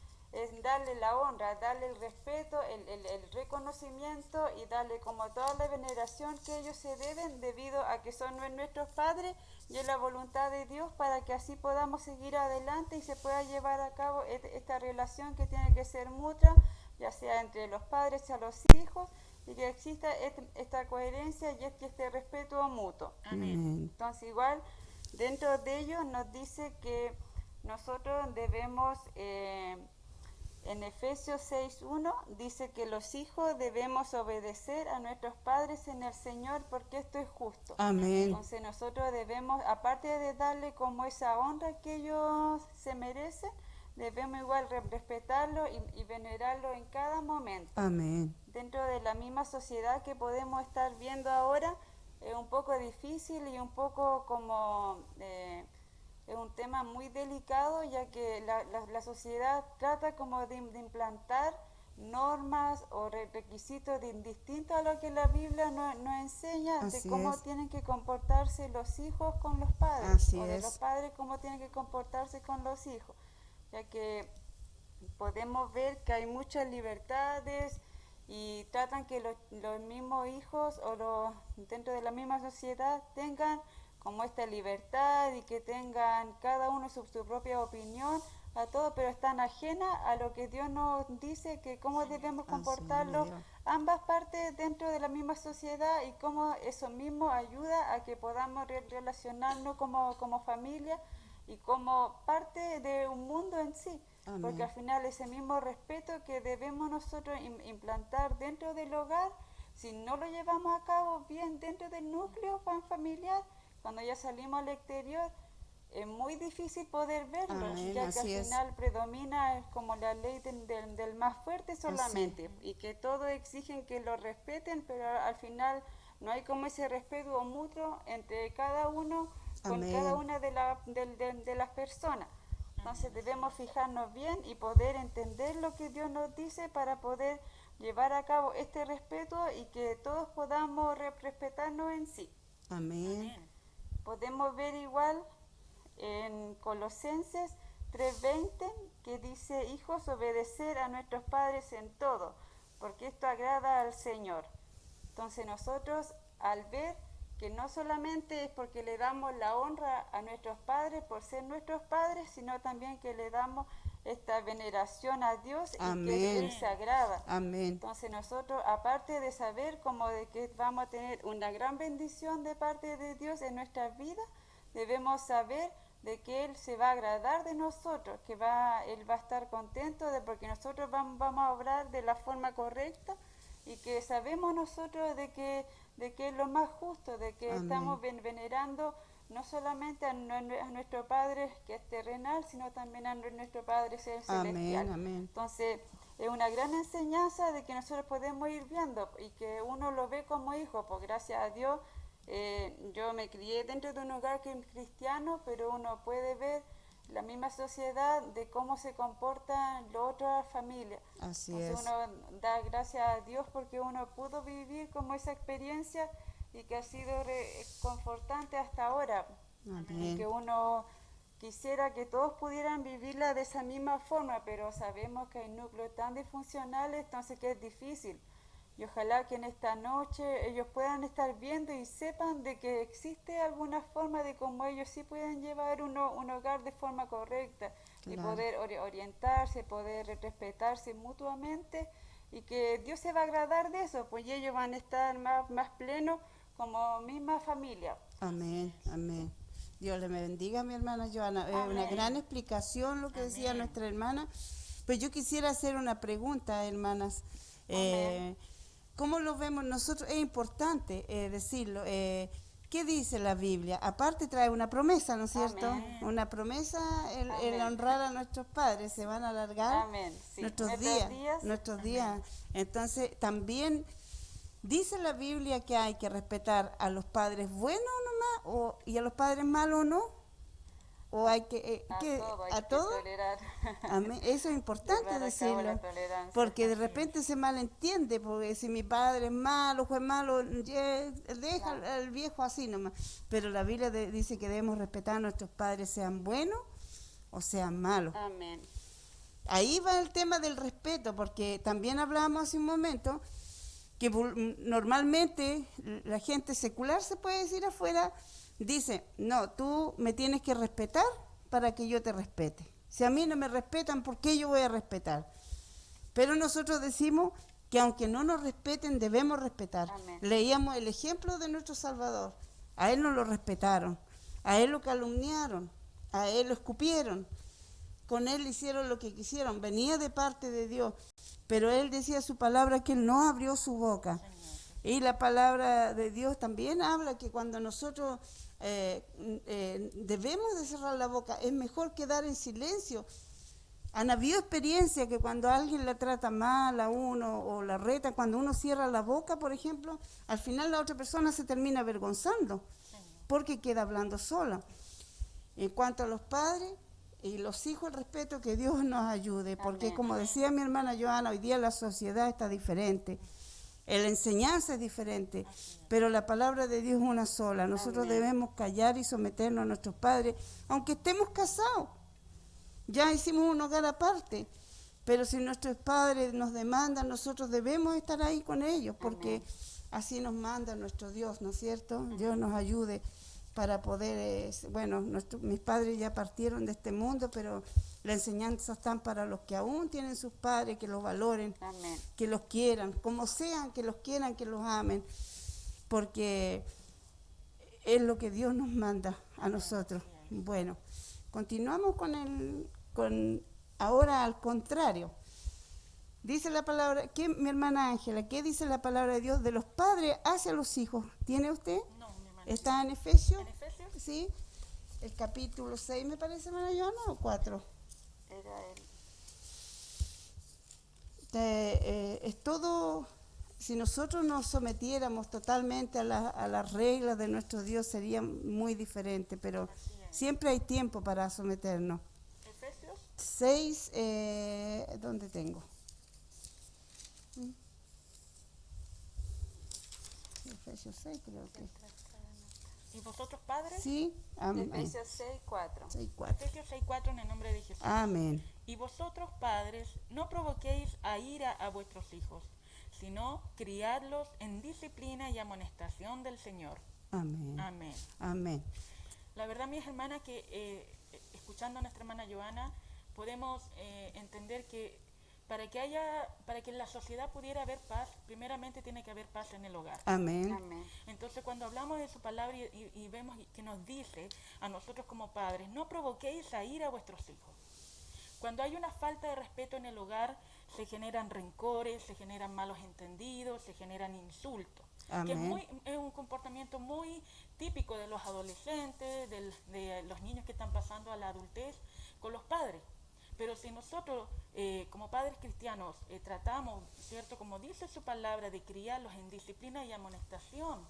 darle la honra, darle el respeto, el reconocimiento y darle como toda la veneración que ellos se deben, debido a que son nuestros padres y es la voluntad de Dios, para que así podamos seguir adelante y se pueda llevar a cabo esta relación que tiene que ser mutua, ya sea entre los padres y a los hijos, y que exista esta coherencia y este respeto mutuo. Amén. Entonces, igual, dentro de ello nos dice que nosotros debemos, en Efesios 6:1, dice que los hijos debemos obedecer a nuestros padres en el Señor, porque esto es justo. Amén. Entonces nosotros debemos, aparte de darle como esa honra que ellos se merecen, debemos igual respetarlo y venerarlo en cada momento. Amén. Dentro de la misma sociedad que podemos estar viendo ahora, es un poco difícil y un poco como es un tema muy delicado, ya que la sociedad trata como de implantar normas o requisitos distintos a lo que la Biblia nos enseña, Así de cómo es. tienen que comportarse los hijos con los padres, Así o de es. los padres cómo tienen que comportarse con los hijos, ya que podemos ver que hay muchas libertades y tratan que los mismos hijos o dentro de la misma sociedad tengan como esta libertad y que tengan cada uno su propia opinión a todo, pero están ajenas a lo que Dios nos dice, que cómo debemos comportarlo ambas partes dentro de la misma sociedad y cómo eso mismo ayuda a que podamos relacionarnos como familia y como parte de un mundo en sí. Amén. Porque al final ese mismo respeto que debemos nosotros implantar dentro del hogar, si no lo llevamos a cabo bien dentro del núcleo familiar, cuando ya salimos al exterior, es muy difícil poder verlo, Amén, ya que al así es. final predomina es como la ley del más fuerte solamente, y que todos exigen que lo respeten, pero al final no hay como ese respeto mutuo entre cada uno con Amén. cada una de las personas. Entonces debemos fijarnos bien y poder entender lo que Dios nos dice para poder llevar a cabo este respeto y que todos podamos respetarnos en sí. Amén. Podemos ver igual en Colosenses 3:20 que dice: hijos, obedecer a nuestros padres en todo, porque esto agrada al Señor. Entonces nosotros, al ver que no solamente es porque le damos la honra a nuestros padres por ser nuestros padres, sino también que le damos esta veneración a Dios y Amén. que Él se agrada. Amén. Entonces nosotros, aparte de saber como de que vamos a tener una gran bendición de parte de Dios en nuestras vidas, debemos saber de que Él se va a agradar de nosotros, que Él va a estar contento porque nosotros vamos a obrar de la forma correcta y que sabemos nosotros de que es lo más justo, de que Amén. estamos venerando no solamente a nuestro Padre que es terrenal, sino también a nuestro Padre celestial. Amén. Amén. Entonces, es una gran enseñanza de que nosotros podemos ir viendo y que uno lo ve como hijo, pues gracias a Dios. Yo me crié dentro de un hogar que es cristiano, pero uno puede ver la misma sociedad de cómo se comportan las otras familias. Así Entonces es. uno da gracias a Dios porque uno pudo vivir como esa experiencia y que ha sido confortante hasta ahora. Y que Amén. uno quisiera que todos pudieran vivirla de esa misma forma, pero sabemos que hay núcleos tan disfuncionales, entonces que es difícil. Y ojalá que en esta noche ellos puedan estar viendo y sepan de que existe alguna forma de cómo ellos sí pueden llevar un hogar de forma correcta, y Claro. poder orientarse, poder respetarse mutuamente, y que Dios se va a agradar de eso, pues ellos van a estar más plenos como misma familia. Amén. Amén. Dios le bendiga, mi hermana Joana. Es una Amén. gran explicación lo que decía nuestra hermana. Pues yo quisiera hacer una pregunta, hermanas. Amén. ¿Cómo lo vemos nosotros? Es importante decirlo. ¿Qué dice la Biblia? Aparte trae una promesa, ¿no es cierto? Amén. Una promesa, el Amén. honrar a nuestros padres. Se van a alargar Amén. Sí. nuestros días. Entonces, también dice la Biblia que hay que respetar a los padres buenos nomás y a los padres malos no. O hay que, A todo hay que tolerar. Amén. Eso es importante Llevar a cabo decirlo. la tolerancia. Porque de repente se malentiende, porque si mi padre es malo, fue malo, deja al viejo así nomás. Pero la Biblia dice que debemos respetar a nuestros padres, sean buenos o sean malos. Amén. Ahí va el tema del respeto, porque también hablábamos hace un momento que normalmente la gente secular, se puede decir afuera, dice, no, tú me tienes que respetar para que yo te respete. Si a mí no me respetan, ¿por qué yo voy a respetar? Pero nosotros decimos que aunque no nos respeten, debemos respetar. Amén. Leíamos el ejemplo de nuestro Salvador. A Él no lo respetaron, a Él lo calumniaron, a Él lo escupieron. Con Él hicieron lo que quisieron, venía de parte de Dios. Pero Él decía su palabra que Él no abrió su boca. Y la palabra de Dios también habla que cuando nosotros debemos de cerrar la boca, es mejor quedar en silencio. Han habido experiencias que cuando alguien la trata mal a uno o la reta, cuando uno cierra la boca, por ejemplo, al final la otra persona se termina avergonzando porque queda hablando sola. En cuanto a los padres y los hijos, el respeto, que Dios nos ayude, porque Amén. como decía mi hermana Joana, hoy día la sociedad está diferente. La enseñanza es diferente, pero la palabra de Dios es una sola. Nosotros Amén. debemos callar y someternos a nuestros padres, aunque estemos casados. Ya hicimos un hogar aparte, Pero si nuestros padres nos demandan, nosotros debemos estar ahí con ellos, porque así nos manda nuestro Dios, ¿no es cierto? Dios nos ayude para poder, mis padres ya partieron de este mundo, pero la enseñanza están para los que aún tienen sus padres, que los valoren, Amén. que los quieran, como sean, que los quieran, que los amen, porque es lo que Dios nos manda a nosotros. Bueno, continuamos con ahora al contrario. Dice la palabra, mi hermana Ángela, ¿qué dice la palabra de Dios de los padres hacia los hijos? ¿Tiene usted? No, mi hermana. ¿Está en Efesios? ¿En Efesios? Sí. El capítulo 6, me parece, hermana Joana, o 4. Era él. Es todo, si nosotros nos sometiéramos totalmente a las reglas de nuestro Dios, sería muy diferente, pero siempre hay tiempo para someternos. Efesios 6, ¿dónde tengo? Efesios 6 creo que. ¿Y vosotros, padres? Sí, amén. Efesios 6:4. 6:4. Efesios 6:4 en el nombre de Jesús. Amén. Y vosotros, padres, no provoquéis a ira a vuestros hijos, sino criadlos en disciplina y amonestación del Señor. Amén. Amén. Amén. La verdad, mis hermanas, que escuchando a nuestra hermana Joana, podemos entender que para que en la sociedad pudiera haber paz, primeramente tiene que haber paz en el hogar. Amén. Amén. Entonces, cuando hablamos de su palabra y vemos que nos dice a nosotros como padres, no provoquéis a ira a vuestros hijos. Cuando hay una falta de respeto en el hogar, se generan rencores, se generan malos entendidos, se generan insultos. Amén. Que es un comportamiento muy típico de los adolescentes, de los niños que están pasando a la adultez con los padres. Pero si nosotros, como padres cristianos, tratamos, ¿cierto? Como dice su palabra, de criarlos en disciplina y amonestación,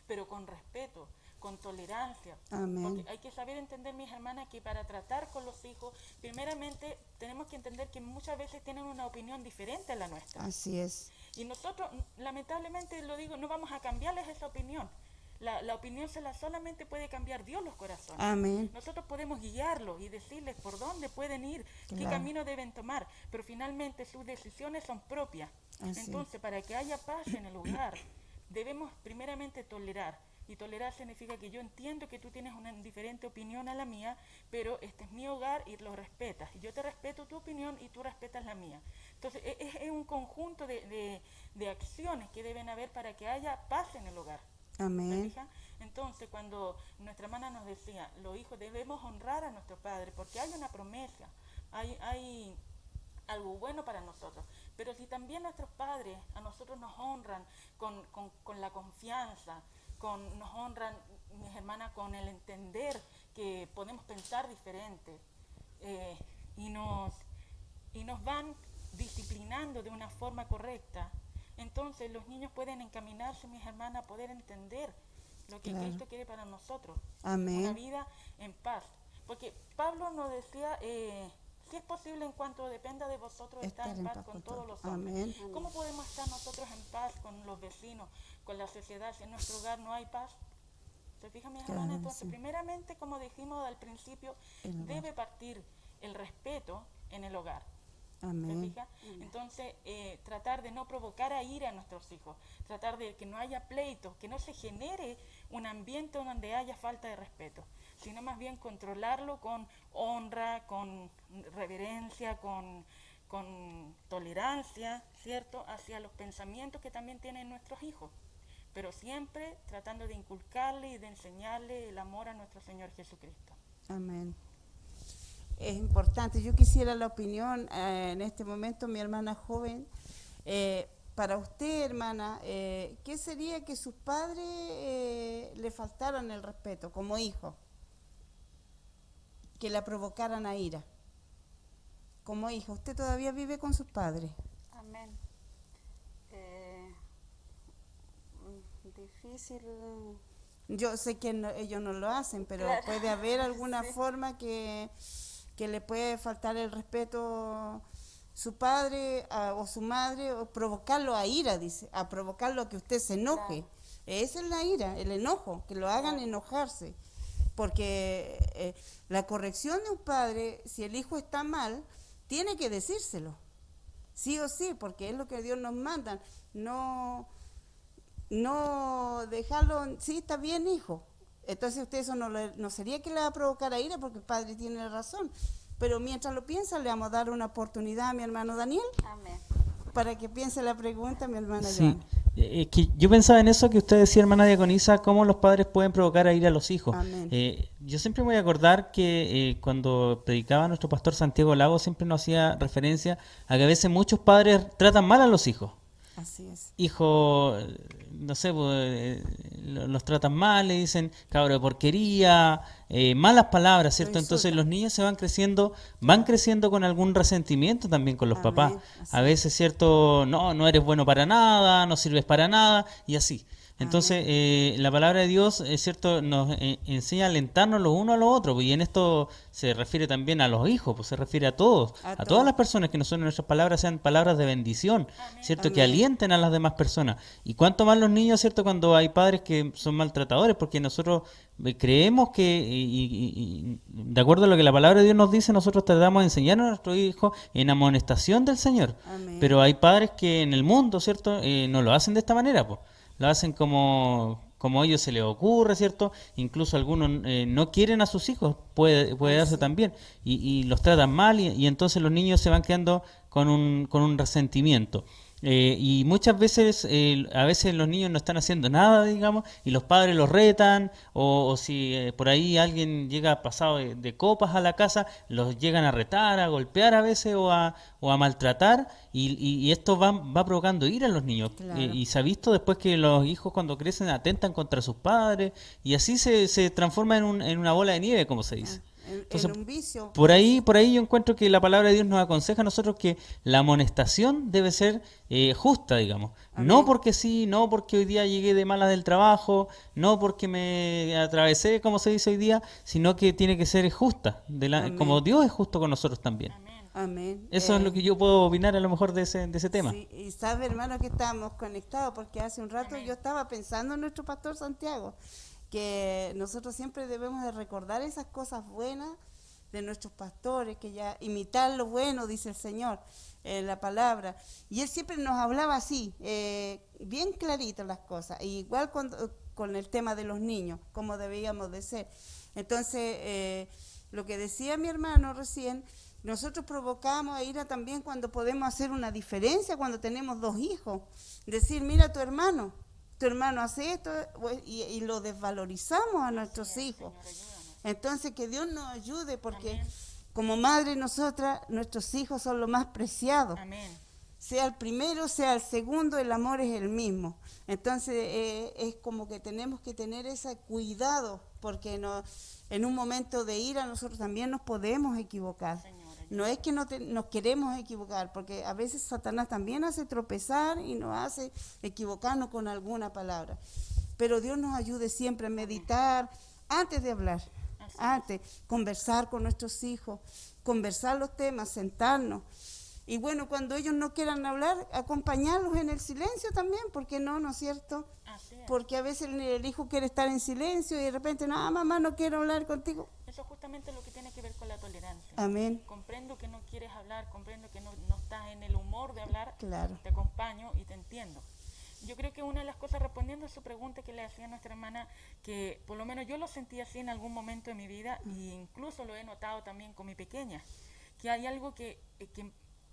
pero con respeto, con tolerancia. Amén. Porque hay que saber entender, mis hermanas, que para tratar con los hijos, primeramente tenemos que entender que muchas veces tienen una opinión diferente a la nuestra. Así es. Y nosotros, lamentablemente, lo digo, no vamos a cambiarles esa opinión. La opinión solamente puede cambiar Dios los corazones. Amén. Nosotros podemos guiarlos y decirles por dónde pueden ir, qué Claro. camino deben tomar, pero finalmente sus decisiones son propias. Así Entonces, para que haya paz en el hogar, debemos primeramente tolerar. Y tolerar significa que yo entiendo que tú tienes una diferente opinión a la mía, pero este es mi hogar y lo respetas. Yo te respeto tu opinión y tú respetas la mía. Entonces, es un conjunto de acciones que deben haber para que haya paz en el hogar. ¿Se Amén. fija? Entonces, cuando nuestra hermana nos decía, los hijos debemos honrar a nuestro padre, porque hay una promesa, hay algo bueno para nosotros. Pero si también nuestros padres a nosotros nos honran con la confianza, nos honran, mis hermanas, con el entender que podemos pensar diferente, y nos van disciplinando de una forma correcta, entonces los niños pueden encaminarse, mis hermanas, a poder entender lo que Claro. Cristo quiere para nosotros. Amén. Una vida en paz. Porque Pablo nos decía, si es posible, en cuanto dependa de vosotros, estar en paz con todos los hombres. Amén. ¿Cómo podemos estar nosotros en paz con los vecinos, con la sociedad, si en nuestro hogar no hay paz? ¿Se fijan, mis Claro, hermanas? Entonces, sí. primeramente, como dijimos al principio, El hogar. debe partir el respeto en el hogar. ¿Se Amén. fija? Entonces, tratar de no provocar a ira a nuestros hijos, tratar de que no haya pleitos, que no se genere un ambiente donde haya falta de respeto, sino más bien controlarlo con honra, con reverencia, con tolerancia, ¿cierto?, hacia los pensamientos que también tienen nuestros hijos, pero siempre tratando de inculcarle y de enseñarle el amor a nuestro Señor Jesucristo. Amén. Es importante. Yo quisiera la opinión en este momento, mi hermana joven. Para usted, hermana, ¿qué sería que sus padres le faltaran el respeto como hijo? Que la provocaran a ira. Como hijo, ¿usted todavía vive con sus padres? Amén. Difícil. Yo sé que ellos no lo hacen, pero Claro. puede haber alguna Sí. forma que le puede faltar el respeto su padre o su madre, o provocarlo a ira, dice, a provocarlo a que usted se enoje. Claro. Esa es la ira, el enojo, que lo hagan Claro. enojarse. Porque la corrección de un padre, si el hijo está mal, tiene que decírselo. sí o sí, porque es lo que Dios nos manda. No dejarlo, sí, está bien, hijo. Entonces usted eso no sería que le va a provocar a ira, porque el padre tiene razón. Pero mientras lo piensa, le vamos a dar una oportunidad a mi hermano Daniel Amén. para que piense la pregunta, mi hermana Sí, Joana. que yo pensaba en eso que usted decía, hermana Diaconisa, cómo los padres pueden provocar a ira a los hijos. Amén. Yo siempre me voy a acordar que cuando predicaba nuestro pastor Santiago Lago, siempre nos hacía referencia a que a veces muchos padres tratan mal a los hijos. Así es. Hijos, no sé, pues, los tratan mal, le dicen cabro de porquería, malas palabras, ¿cierto? Lo Entonces insultan. los niños van creciendo con algún resentimiento también con los Amén, papás. así A veces, ¿cierto? No eres bueno para nada, no sirves para nada, y así. Entonces, la palabra de Dios, es cierto, nos enseña a alentarnos los unos a los otros, pues, y en esto se refiere también a los hijos, pues se refiere a todos, A a todos. todas las personas, que nosotros nuestras palabras sean palabras de bendición, ¿cierto? Que Amén. alienten a las demás personas. Y cuanto más los niños, ¿cierto? Cuando hay padres que son maltratadores, porque nosotros creemos que, y de acuerdo a lo que la palabra de Dios nos dice, nosotros tratamos de enseñar a nuestros hijos en amonestación del Señor. Amén. Pero hay padres que en el mundo, ¿cierto? No lo hacen de esta manera, pues. Lo hacen como a ellos se les ocurre, ¿cierto? Incluso algunos no quieren a sus hijos, puede darse sí. también, y los tratan mal, y entonces los niños se van quedando con un resentimiento. Y muchas veces, a veces los niños no están haciendo nada, digamos, y los padres los retan, o si por ahí alguien llega pasado de copas a la casa, los llegan a retar, a golpear a veces, o a maltratar, y esto va provocando ira en los niños. Claro. Y se ha visto después que los hijos cuando crecen atentan contra sus padres, y así se transforma en una bola de nieve, como se dice. Entonces, En un vicio. por ahí yo encuentro que la palabra de Dios nos aconseja a nosotros que la amonestación debe ser justa, digamos. Amén. No porque sí, no porque hoy día llegué de malas del trabajo, no porque me atravesé, como se dice hoy día, sino que tiene que ser justa, Amén. como Dios es justo con nosotros también. Amén. Eso es lo que yo puedo opinar a lo mejor de ese tema. Sí, y sabe, hermano, que estábamos conectados, porque hace un rato yo estaba pensando en nuestro pastor Santiago, que nosotros siempre debemos de recordar esas cosas buenas de nuestros pastores, que ya imitar lo bueno, dice el Señor, la palabra. Y él siempre nos hablaba así, bien clarito las cosas, y igual con el tema de los niños, como debíamos de ser. Entonces, lo que decía mi hermano recién, nosotros provocamos a ira también cuando podemos hacer una diferencia, cuando tenemos dos hijos. Decir, mira tu hermano hace esto, y lo desvalorizamos a nuestros hijos. Entonces, que Dios nos ayude, porque Amén. como madre nosotras, nuestros hijos son lo más preciado. Amén. Sea el primero, sea el segundo, el amor es el mismo. Entonces, es como que tenemos que tener ese cuidado, porque en un momento de ira nosotros también nos podemos equivocar. No es que nos queremos equivocar, porque a veces Satanás también hace tropezar y nos hace equivocarnos con alguna palabra. Pero Dios nos ayude siempre a meditar antes de hablar, antes, conversar con nuestros hijos, conversar los temas, sentarnos. Y bueno, cuando ellos no quieran hablar, acompañarlos en el silencio también, porque no es cierto? Así es. Porque a veces el hijo quiere estar en silencio y de repente, no, mamá, no quiero hablar contigo. Eso es justamente lo que tiene que ver con la tolerancia. Amén. Comprendo que no quieres hablar, comprendo que no estás en el humor de hablar, Claro. te acompaño y te entiendo. Yo creo que una de las cosas, respondiendo a su pregunta que le hacía nuestra hermana, que por lo menos yo lo sentí así en algún momento de mi vida, e incluso lo he notado también con mi pequeña, que hay algo que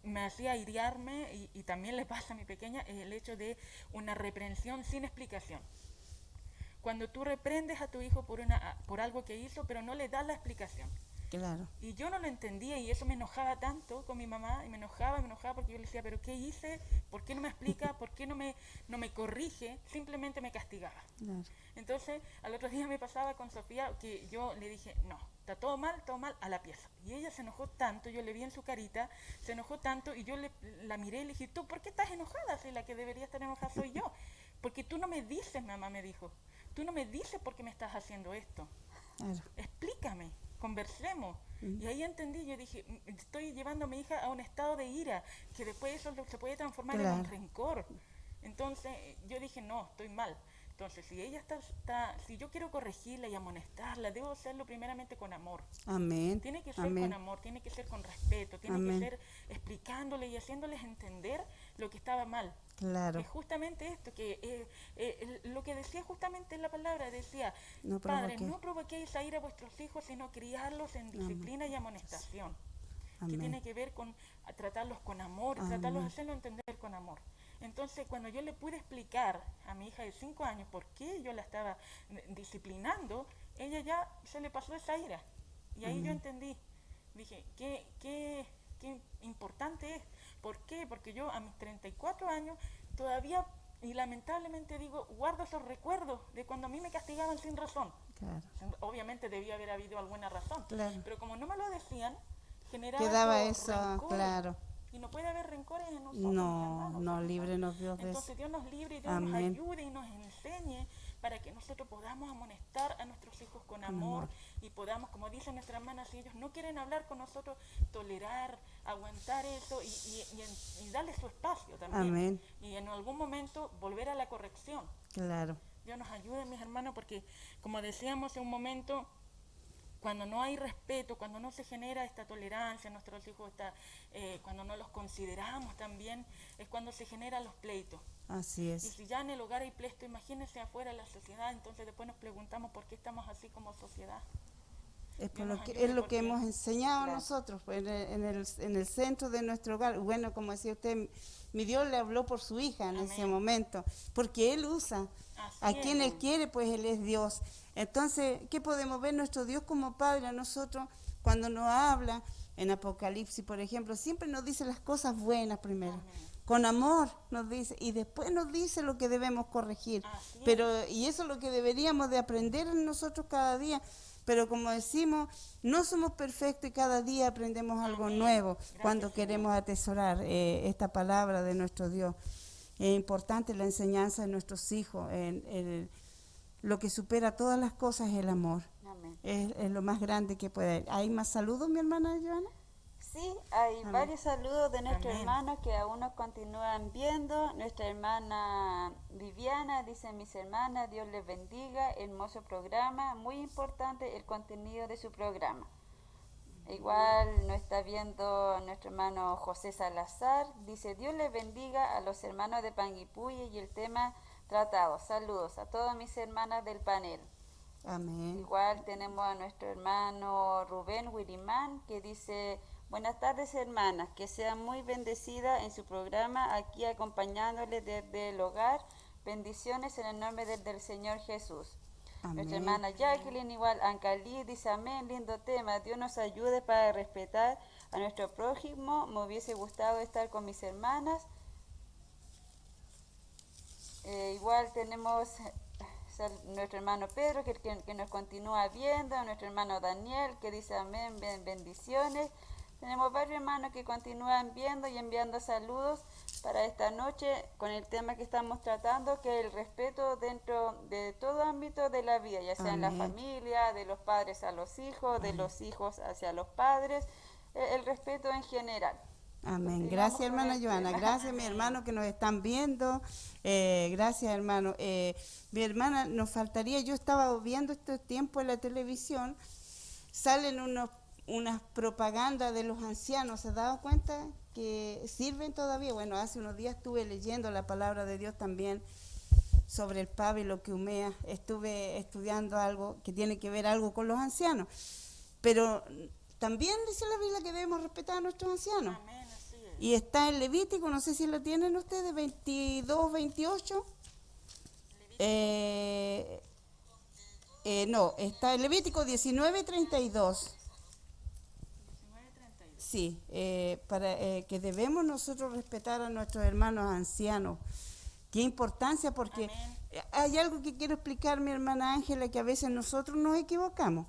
me hacía iriarme, y también le pasa a mi pequeña, es el hecho de una reprensión sin explicación. Cuando tú reprendes a tu hijo por algo que hizo, pero no le das la explicación. Claro. Y yo no lo entendía, y eso me enojaba tanto con mi mamá, y me enojaba porque yo le decía, pero ¿qué hice? ¿Por qué no me explica? ¿Por qué no me corrige? Simplemente me castigaba. Claro. Entonces, al otro día me pasaba con Sofía que yo le dije, no, está todo mal, a la pieza. Y ella se enojó tanto, yo le vi en su carita, se enojó tanto, y yo la miré y le dije, ¿tú por qué estás enojada? Si la que debería estar enojada soy yo. Porque tú no me dices, mamá me dijo, tú no me dices por qué me estás haciendo esto. Claro. Explícame, conversemos. Y ahí entendí, yo dije, estoy llevando a mi hija a un estado de ira, que después eso se puede transformar en un Claro. rencor. Entonces yo dije, no, estoy mal, Entonces, si ella si yo quiero corregirla y amonestarla, debo hacerlo primeramente con amor. Amén. Tiene que ser Amén. con amor, tiene que ser con respeto, tiene Amén. que ser explicándole y haciéndoles entender lo que estaba mal. Claro. Que justamente esto, que lo que decía justamente en la palabra, decía, No padres, provoqué. no provoquéis a ir a vuestros hijos, sino criarlos en disciplina y amonestación. Que Amén. tiene que ver con tratarlos con amor, y Amén. tratarlos, hacerlo entender con amor. Entonces, cuando yo le pude explicar a mi hija de 5 años por qué yo la estaba disciplinando, ella ya se le pasó esa ira. Y ahí yo entendí. Dije, qué importante es. ¿Por qué? Porque yo a mis 34 años todavía, y lamentablemente digo, guardo esos recuerdos de cuando a mí me castigaban sin razón. Claro. Obviamente debía haber habido alguna razón. Claro. Pero como no me lo decían, generaba Quedaba esos eso, rencores. claro. Y no puede haber rencores en nosotros. No, hermanos, no, ¿cierto? líbrenos Dios de eso. Entonces Dios nos libre y Dios Amén. nos ayude y nos enseñe para que nosotros podamos amonestar a nuestros hijos con amor y podamos, como dice nuestra hermana, si ellos no quieren hablar con nosotros, tolerar, aguantar eso y darle su espacio también. Amén. Y en algún momento volver a la corrección. Claro. Dios nos ayude, mis hermanos, porque como decíamos en un momento, cuando no hay respeto, cuando no se genera esta tolerancia a nuestros hijos, cuando no los consideramos también, es cuando se generan los pleitos. Así Y es. si ya en el hogar hay pleito, imagínense afuera la sociedad, entonces después nos preguntamos por qué estamos así como sociedad. Es, por Dios lo nos que, ayude es lo porque- que hemos enseñado Claro. nosotros pues, en el centro de nuestro hogar. Bueno, como decía usted, mi Dios le habló por su hija en ese Amén. momento, porque Él usa Así a es. quien Él quiere, pues Él es Dios. Entonces, ¿qué podemos ver? Nuestro Dios como Padre a nosotros, cuando nos habla en Apocalipsis, por ejemplo, siempre nos dice las cosas buenas primero. Amén. Con amor nos dice, y después nos dice lo que debemos corregir. Así es. Pero, y eso es lo que deberíamos de aprender en nosotros cada día. Pero como decimos, no somos perfectos y cada día aprendemos algo Amén. nuevo Gracias, cuando Señor. queremos atesorar esta palabra de nuestro Dios. Es importante la enseñanza de nuestros hijos. Lo que supera todas las cosas es el amor. Amén. Es lo más grande que puede haber. ¿Hay más saludos, mi hermana Joana? Sí, hay Amén. varios saludos de nuestros Amén. hermanos que aún nos continúan viendo. Nuestra hermana Viviana dice: mis hermanas, Dios les bendiga, hermoso programa, muy importante el contenido de su programa. Igual nos está viendo nuestro hermano José Salazar, dice: Dios les bendiga a los hermanos de Panguipulli y el tema tratado. Saludos a todas mis hermanas del panel. Amén. Igual tenemos a nuestro hermano Rubén Wirimán que dice: buenas tardes hermanas, que sean muy bendecidas en su programa, aquí acompañándoles desde el hogar. Bendiciones en el nombre del Señor Jesús. Nuestra Amén. hermana Jacqueline, igual Ancalí, dice: amén, lindo tema, Dios nos ayude para respetar a nuestro prójimo. Me hubiese gustado estar con mis hermanas. Igual tenemos nuestro hermano Pedro que nos continúa viendo, nuestro hermano Daniel que dice amén, bendiciones. Tenemos varios hermanos que continúan viendo y enviando saludos para esta noche con el tema que estamos tratando, que es el respeto dentro de todo ámbito de la vida, ya sea en la Amén. familia, de los padres a los hijos, de los hijos hacia los padres, el respeto en general. Amén. Continuamos Gracias, con hermana el Joana. tema. Gracias, mi hermano, que nos están viendo. Gracias, hermano. Mi hermana, nos faltaría, yo estaba viendo este tiempo en la televisión, salen unas propagandas de los ancianos. ¿Se ha dado cuenta que sirven todavía? Bueno, hace unos días estuve leyendo la palabra de Dios también sobre el Pablo que humea. Estuve estudiando algo que tiene que ver algo con los ancianos. Pero también dice la Biblia que debemos respetar a nuestros ancianos. Amén, así es. Y está en Levítico, no sé si lo tienen ustedes, 22, 28. No, está en Levítico 19, 32. 19:32. Sí, para que debemos nosotros respetar a nuestros hermanos ancianos. Qué importancia, porque Amén. hay algo que quiero explicar, mi hermana Ángela, que a veces nosotros nos equivocamos.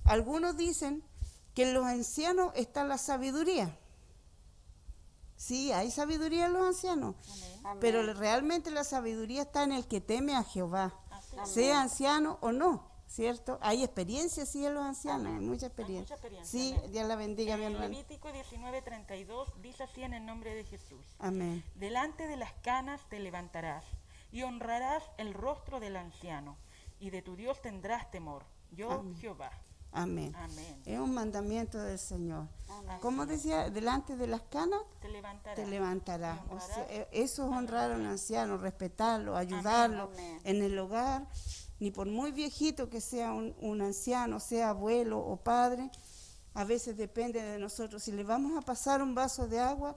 Algunos dicen que en los ancianos está la sabiduría. Sí, hay sabiduría en los ancianos, Amén. Amén. pero realmente la sabiduría está en el que teme a Jehová, Así Amén. sea anciano o no, ¿cierto? Hay experiencia, sí, en los ancianos, Amén. hay mucha Hay experiencia. mucha experiencia, Sí, amén. Dios la bendiga, mi hermano. Levítico 19:32 dice así en el nombre de Jesús: Amén. delante de las canas te levantarás, y honrarás el rostro del anciano, y de tu Dios tendrás temor. Yo, Amén. Jehová. Amén. Amén. Es un mandamiento del Señor. Amén. Como decía, delante de las canas Te levantarás. te levantarás. Y O sea, honrarás eso es honrar a un anciano, respetarlo, ayudarlo Amén. en el hogar. Ni por muy viejito que sea un anciano, sea abuelo o padre, a veces depende de nosotros. Si le vamos a pasar un vaso de agua,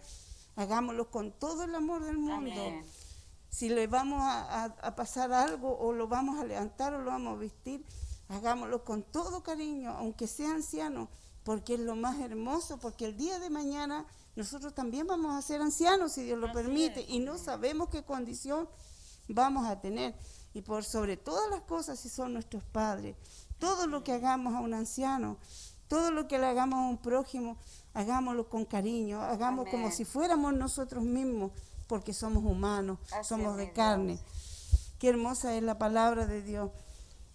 hagámoslo con todo el amor del mundo. Amén. Si le vamos a pasar algo o lo vamos a levantar o lo vamos a vestir, hagámoslo con todo cariño, aunque sea anciano, porque es lo más hermoso, porque el día de mañana nosotros también vamos a ser ancianos, si Dios lo Así permite, es. y no sabemos qué condición vamos a tener. Y por sobre todas las cosas, si son nuestros padres, todo lo que hagamos a un anciano, todo lo que le hagamos a un prójimo, hagámoslo con cariño, hagamos como Amén. si fuéramos nosotros mismos, porque somos humanos, Así somos es, de mi carne. Dios. Qué hermosa es la palabra de Dios.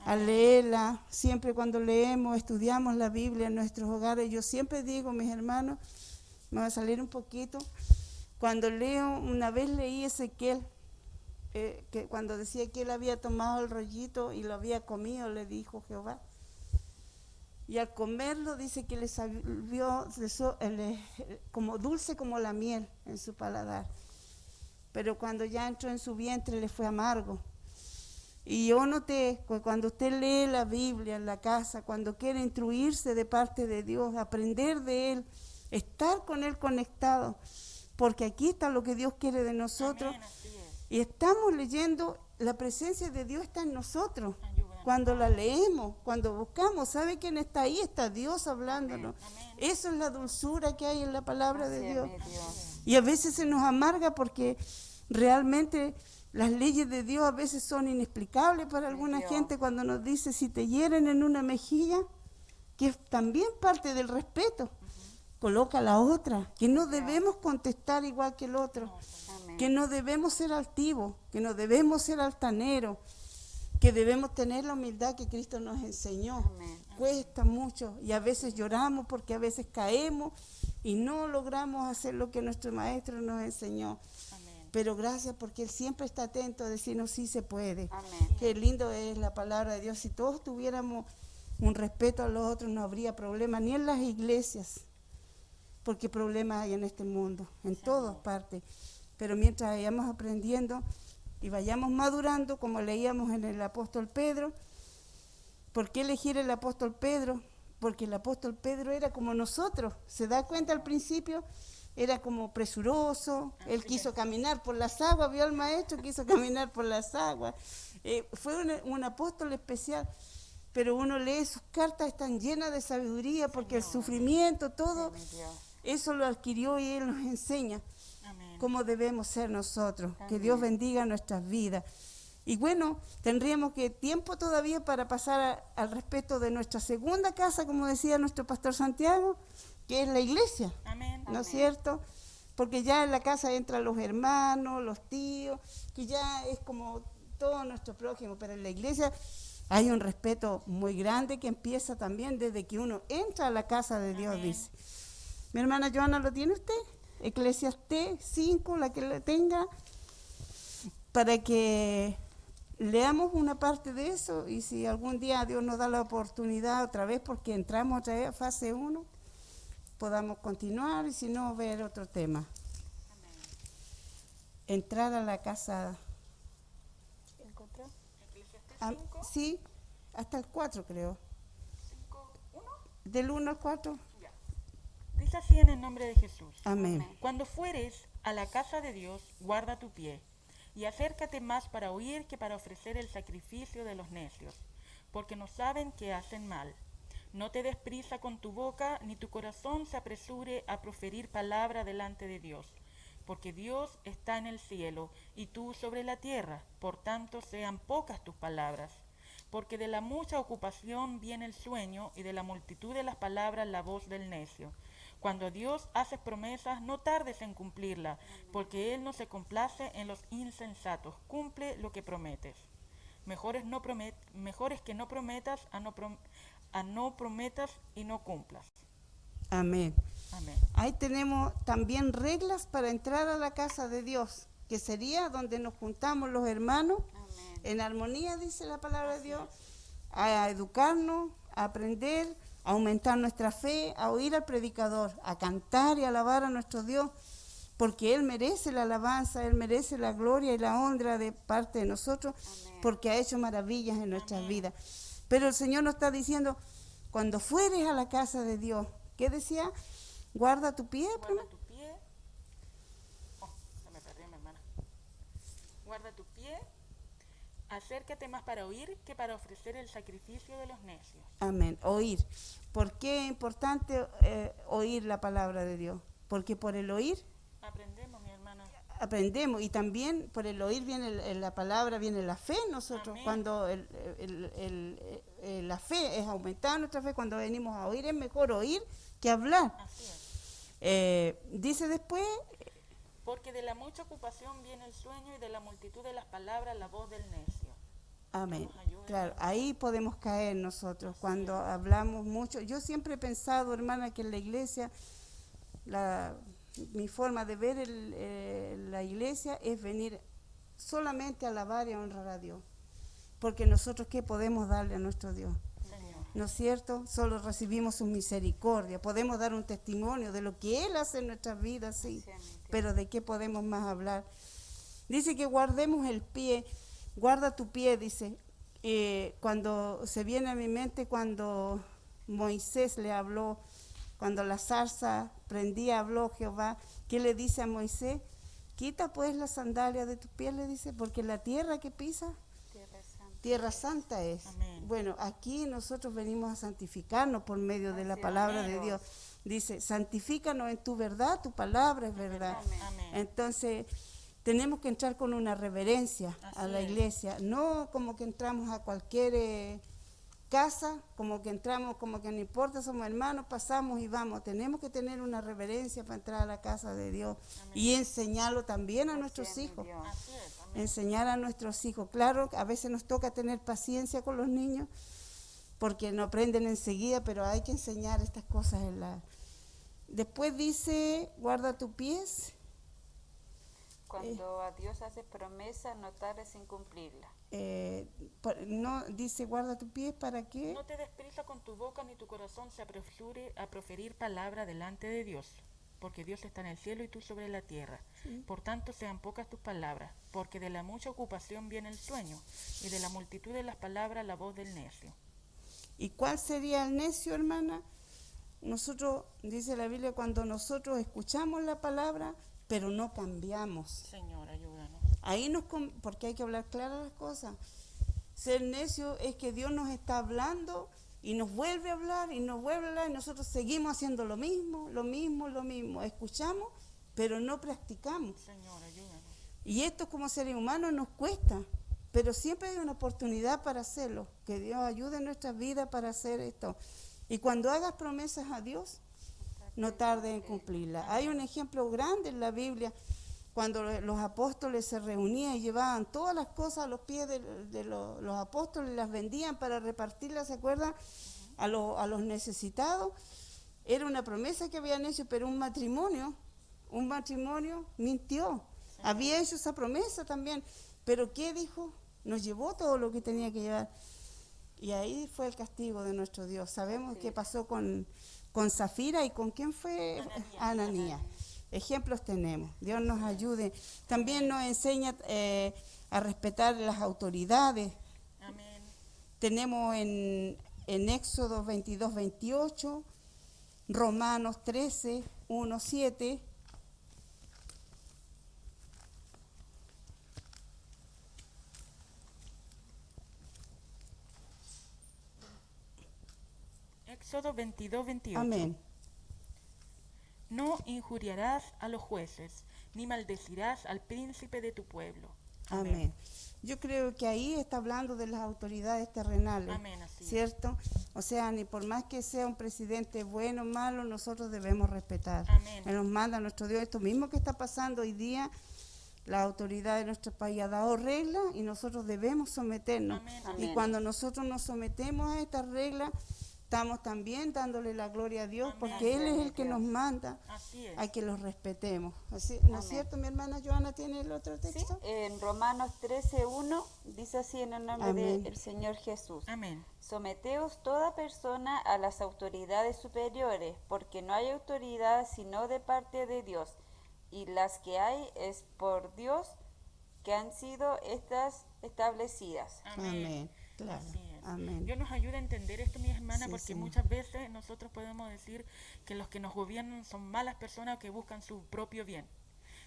Al leerla, siempre cuando leemos, estudiamos la Biblia en nuestros hogares, yo siempre digo, mis hermanos, me va a salir un poquito, cuando leo, una vez leí Ezequiel, que cuando decía que él había tomado el rollito y lo había comido, le dijo Jehová. Y al comerlo dice que le salió como dulce como la miel en su paladar. Pero cuando ya entró en su vientre le fue amargo. Y yo noté que cuando usted lee la Biblia en la casa, cuando quiere instruirse de parte de Dios, aprender de Él, estar con Él conectado, porque aquí está lo que Dios quiere de nosotros. Amén, así es. Y estamos leyendo, la presencia de Dios está en nosotros. Ayúdanos. Cuando la leemos, cuando buscamos, ¿sabe quién está ahí? Está Dios hablándonos. Amén. Eso es la dulzura que hay en la palabra Así de es, Dios. mi Dios. Y a veces se nos amarga porque realmente las leyes de Dios a veces son inexplicables para alguna Dios. gente cuando nos dice si te hieren en una mejilla, que es también parte del respeto, coloca la otra, que no debemos contestar igual que el otro, Amén. que no debemos ser altivos, que no debemos ser altaneros, que debemos tener la humildad que Cristo nos enseñó. Amén. Cuesta mucho y a veces lloramos porque a veces caemos y no logramos hacer lo que nuestro maestro nos enseñó. Amén. Pero gracias porque Él siempre está atento a decirnos sí se puede. Amén. Qué lindo es la palabra de Dios. Si todos tuviéramos un respeto a los otros no habría problema, ni en las iglesias, porque problemas hay en este mundo, en todas partes. Pero mientras vayamos aprendiendo y vayamos madurando, como leíamos en el apóstol Pedro, ¿por qué elegir el apóstol Pedro? Porque el apóstol Pedro era como nosotros, ¿se da cuenta al principio? Era como presuroso, él quiso caminar por las aguas, vio al maestro, quiso caminar por las aguas. Fue un apóstol especial, pero uno lee sus cartas, están llenas de sabiduría, porque el sufrimiento, todo, Mi Dios. eso lo adquirió y él nos enseña Amén. cómo debemos ser nosotros. Que Amén. Dios bendiga nuestras vidas. Y bueno, tendríamos que tiempo todavía para pasar al respecto de nuestra segunda casa, como decía nuestro pastor Santiago, que es la iglesia, Amén. ¿no es Amén. cierto? Porque ya en la casa entran los hermanos, los tíos, que ya es como todo nuestro prójimo, pero en la iglesia hay un respeto muy grande que empieza también desde que uno entra a la casa de Dios, Amén. dice. Mi hermana Joana, ¿lo tiene usted? Eclesiastés 5, la que la tenga, para que leamos una parte de eso y si algún día Dios nos da la oportunidad otra vez, porque entramos otra vez a fase 1, podamos continuar y si no, ver otro tema. Entrar a la casa. ¿Encontró? Eclesiastés Ah, 5, sí, hasta el 4 creo. 1. Del 1 al 4. Dice así en el nombre de Jesús. Amén. Cuando fueres a la casa de Dios, guarda tu pie, y acércate más para oír que para ofrecer el sacrificio de los necios, porque no saben que hacen mal. No te des prisa con tu boca, ni tu corazón se apresure a proferir palabra delante de Dios, porque Dios está en el cielo y tú sobre la tierra, por tanto sean pocas tus palabras. Porque de la mucha ocupación viene el sueño, y de la multitud de las palabras la voz del necio. Cuando a Dios haces promesas, no tardes en cumplirla, porque Él no se complace en los insensatos. Cumple lo que prometes. Mejor es que no prometas a no prometas y no cumplas. Amén. Amén. Ahí tenemos también reglas para entrar a la casa de Dios. que sería donde nos juntamos los hermanos, Amén. en armonía, dice la palabra de Dios, a educarnos, a aprender, a aumentar nuestra fe, a oír al predicador, a cantar y alabar a nuestro Dios, porque Él merece la alabanza, Él merece la gloria y la honra de parte de nosotros, Amén. porque ha hecho maravillas en nuestras Amén. vidas. Pero el Señor nos está diciendo, cuando fueres a la casa de Dios, ¿qué decía? Guarda tu pie, Guarda tu pie. Oh, se me perdió mi hermana. Guarda tu pie. Acércate más para oír que para ofrecer el sacrificio de los necios. Amén, oír. ¿Por qué es importante oír la palabra de Dios? Porque por el oír Aprendemos, mi hermana. aprendemos, y también por el oír viene la palabra, viene la fe en nosotros. Amén. Cuando la fe es aumentar nuestra fe, cuando venimos a oír es mejor oír que hablar. Así es. Dice después, Porque de la mucha ocupación viene el sueño y de la multitud de las palabras la voz del necio. amén. Nos ayude. Claro, ahí podemos caer nosotros cuando hablamos mucho. Yo siempre he pensado, hermana, que en la iglesia, mi forma de ver la iglesia es venir solamente a alabar y a honrar a Dios. Porque nosotros, ¿qué podemos darle a nuestro Dios? Señor. ¿No es cierto? Solo recibimos su misericordia. Podemos dar un testimonio de lo que Él hace en nuestras vidas, sí. Así es, mi tía. Pero ¿de qué podemos más hablar? Dice que guardemos el pie. Guarda tu pie, dice. Cuando se viene a mi mente, cuando Moisés le habló, cuando la zarza prendía, habló Jehová, ¿qué le dice a Moisés? Quita pues la sandalia de tus pies, le dice, porque la tierra que pisa, Tierra Santa. tierra santa es. Amén. Bueno, aquí nosotros venimos a santificarnos por medio de la Así es, palabra de amigos. Dios. Dice, santifícanos en tu verdad, tu palabra es verdad. Amén. Amén. Entonces, tenemos que entrar con una reverencia a Así la es. iglesia, no como que entramos a cualquier casa, como que entramos, como que no importa, somos hermanos, pasamos y vamos. Tenemos que tener una reverencia para entrar a la casa de Dios y enseñarlo también a Así nuestros es, mi hijos. Dios. Así es. Amén. Enseñar a nuestros hijos. Claro, a veces nos toca tener paciencia con los niños porque no aprenden enseguida, pero hay que enseñar estas cosas Después dice, guarda tus pies. Cuando a Dios hace promesa, no tardes en cumplirla. No dice, guarda tus pies, ¿para qué? No te des prisa con tu boca ni tu corazón se apresure a proferir palabra delante de Dios, porque Dios está en el cielo y tú sobre la tierra. Por tanto, sean pocas tus palabras, porque de la mucha ocupación viene el sueño, y de la multitud de las palabras la voz del necio. ¿Y cuál sería el necio, hermana? Nosotros, dice la Biblia, cuando nosotros escuchamos la palabra, pero no cambiamos. Señor, ayúdanos. Ahí porque hay que hablar claras las cosas. Ser necio es que Dios nos está hablando y nos vuelve a hablar y nos vuelve a hablar y nosotros seguimos haciendo lo mismo. Escuchamos, pero no practicamos. Señor, ayúdanos. Y esto como seres humanos nos cuesta, pero siempre hay una oportunidad para hacerlo. Que Dios ayude en nuestras vidas para hacer esto. Y cuando hagas promesas a Dios, no tardes en cumplirla. Hay un ejemplo grande en la Biblia, cuando los apóstoles se reunían y llevaban todas las cosas a los pies de los apóstoles, las vendían para repartirlas, ¿se acuerdan? A los necesitados. Era una promesa que habían hecho, pero un matrimonio mintió. Había hecho esa promesa también, pero ¿qué dijo? Nos llevó todo lo que tenía que llevar. Y ahí fue el castigo de nuestro Dios. Sabemos qué pasó con Zafira y con quién fue Ananías. Ejemplos tenemos. Dios nos ayude. También nos enseña a respetar las autoridades. Amén. Tenemos en Éxodo 22, 28, Romanos 13, 1, 7. Éxodo 22, 28. Amén. No injuriarás a los jueces, ni maldecirás al príncipe de tu pueblo. Amén. Yo creo que ahí está hablando de las autoridades terrenales, Amén, así es. ¿cierto? O sea, ni por más que sea un presidente bueno o malo, nosotros debemos respetar. Amén. Él nos manda a nuestro Dios. Esto mismo que está pasando hoy día, la autoridad de nuestro país ha dado reglas y nosotros debemos someternos. Amén. Y cuando nosotros nos sometemos a estas reglas, estamos también dándole la gloria a Dios, Amén. porque Él es el que nos manda Así es. a que los respetemos. Así, ¿no es Amén. cierto, mi hermana Joana tiene el otro Sí, texto? en Romanos 13:1 dice así en el nombre Amén. del Señor Jesús. Amén. Someteos toda persona a las autoridades superiores, porque no hay autoridad sino de parte de Dios, y las que hay es por Dios que han sido estas establecidas. Amén. Claro. Así es. Amén. Dios nos ayuda a entender esto, mi hermana, Sí, porque Señor. muchas veces nosotros podemos decir que los que nos gobiernan son malas personas que buscan su propio bien.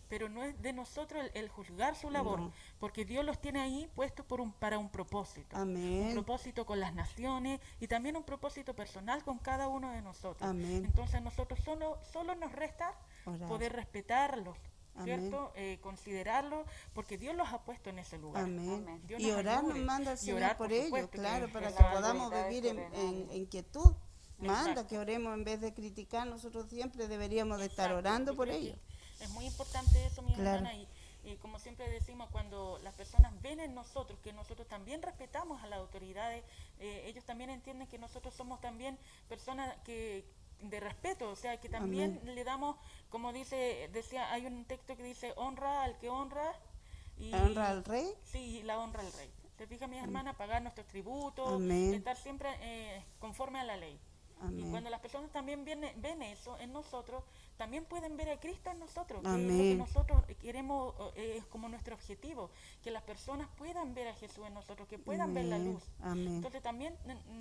Pero no es de nosotros el juzgar su labor, No. porque Dios los tiene ahí puestos para un propósito. Un Amén. propósito con las naciones y también un propósito personal con cada uno de nosotros. Amén. Entonces nosotros solo nos resta Orar. poder respetarlos, Amén. ¿cierto? Considerarlos, porque Dios los ha puesto en ese lugar. Amén. Amén. Dios Y nos orar nos ayude. manda el Y Señor orar, por por ello, supuesto, claro, que para es que la podamos autoridad vivir en terrenal. quietud. Manda Exacto. que oremos en vez de criticar, nosotros siempre deberíamos de estar Exacto. orando Yo por creo que ellos. Es muy importante eso, mi Claro. hermana, y como siempre decimos, cuando las personas ven en nosotros que nosotros también respetamos a las autoridades, ellos también entienden que nosotros somos también personas que de respeto, o sea, que también le damos, como decía, hay un texto que dice, honra al que honra. Y, Honra al rey. Sí, la honra al rey. ¿Te fijas, mi hermana? Pagar nuestros tributos, Amén. estar siempre conforme a la ley. Y Amén. cuando las personas también ven eso en nosotros, también pueden ver a Cristo en nosotros, que es lo Amén. que nosotros queremos, es como nuestro objetivo, que las personas puedan ver a Jesús en nosotros, que puedan ver la Amén. luz. Amén. Entonces también